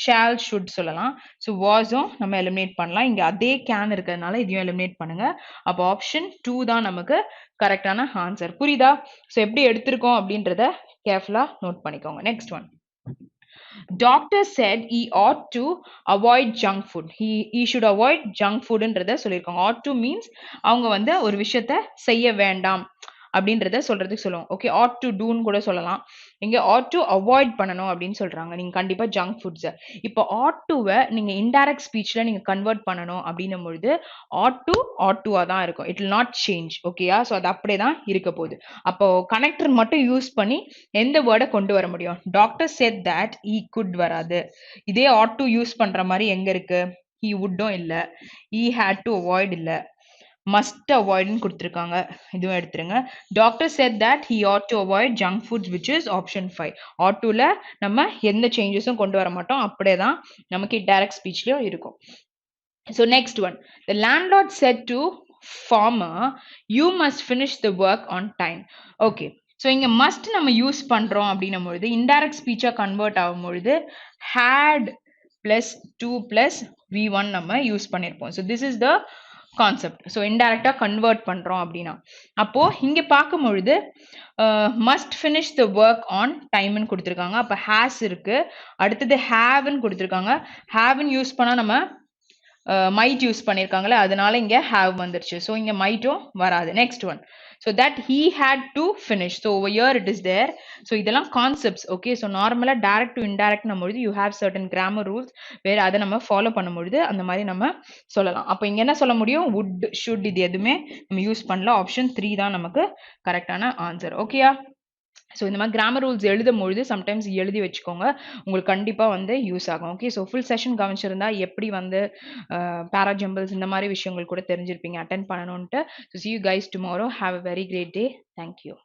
shall should சொல்லலாம். so wasம் நம்ம எலிமினேட் பண்ணலாம். இங்க அதே can இருக்கிறதுனால இதையும் எலிமினேட் பண்ணுங்க. அப்போ ஆப்ஷன் 2 தான் நமக்கு கரெக்டான ஆன்சர். புரியுதா? so எப்படி எடுத்திருக்கோம் அப்படின்றத கேர்ஃபுல்லா நோட் பண்ணிக்கோங்க. Next one. Doctor said he ought to avoid junk food. He should avoid junk foodன்றத சொல்லியிருக்காங்க. ought to means அவங்க வந்து ஒரு விஷயத்த செய்ய வேண்டாம் அப்படின்றத சொல்றதுக்கு சொல்லுவோம். ஓகே, ought to doன்னு கூட சொல்லலாம். இங்க ought to avoid பண்ணணும் அப்படின்னு சொல்றாங்க. நீங்க கண்டிப்பா ஜங்க் ஃபுட்ஸ். இப்போ ought to-வை நீங்க இன்டைரக்ட் ஸ்பீச்ல நீங்க கன்வெர்ட் பண்ணணும் அப்படின்னும் பொழுது ought to-ஆ தான் இருக்கும். It will not change. ஓகேயா? ஸோ அது அப்படியே தான் இருக்க போகுது. அப்போ கனெக்டர் மட்டும் யூஸ் பண்ணி எந்த வேர்டை கொண்டு வர முடியும்? Doctor said that he could வராது. இதே ought to யூஸ் பண்ற மாதிரி எங்க இருக்கு? he would-ம் இல்ல, he had to avoid இல்ல, must avoid கொடுத்திருக்காங்க. இதுவும் எடுத்துருங்க. Doctor said that he ought to avoid junk foods which is option 5. ought to-ல நம்ம எந்த சேஞ்சஸும் கொண்டு வர மாட்டோம். அப்படியே தான் நமக்கு டைரக்ட் ஸ்பீச்லயும் இருக்கும். so next one. the landlord said to farmer, you must finish the work on time. okay, so இங்க must நம்ம யூஸ் பண்றோம் அப்படின்னும் பொழுது இன்டைரக்ட் ஸ்பீச்சா கன்வெர்ட் ஆகும் பொழுது had plus 2 plus v1 நம்ம யூஸ் பண்ணிருப்போம். so this is the concept. So இன்டைரக்டா கன்வெர்ட் பண்றோம் அப்படின்னா அப்போ இங்க பார்க்கும் பொழுது must finish the work on டைம்னு கொடுத்துருக்காங்க. அப்போ ஹேஸ் இருக்கு. அடுத்தது ஹேவ்னு கொடுத்துருக்காங்க. ஹேவ்னு யூஸ் பண்ணா நம்ம மைட் யூஸ் பண்ணியிருக்காங்களே, அதனால இங்க ஹேவ் வந்துருச்சு. ஸோ இங்க மைட்டும் வராது. Next one. So that he had to finish. So over year it is there. So இதெல்லாம் கான்செப்ட்ஸ். ஓகே, ஸோ நார்மலாக டேரக்ட் டு இன்டைரக்ட் பொழுது you have certain grammar rules. வேறு அதை நம்ம ஃபாலோ பண்ணும்பொழுது அந்த மாதிரி நம்ம சொல்லலாம். அப்போ இங்கே என்ன சொல்ல முடியும்? வுட், ஷுட் இது எதுவுமே நம்ம யூஸ் பண்ணல. ஆப்ஷன் 3 தான் நமக்கு கரெக்டான ஆன்சர். ஓகேயா? ஸோ இந்த மாதிரி கிராமர் ரூல்ஸ் எழுதும் பொழுது சம்டைம்ஸ் எழுதி வச்சுக்கோங்க, உங்களுக்கு கண்டிப்பாக வந்து யூஸ் ஆகும். ஓகே, ஸோ ஃபுல் செஷன் கவனிச்சிருந்தா எப்படி வந்து பேராஜம்பிள்ஸ் இந்த மாதிரி விஷயங்கள் கூட தெரிஞ்சிருப்பீங்க அட்டென்ட் பண்ணணுன்ட்டு. So see you guys tomorrow. Have a very great day. Thank you.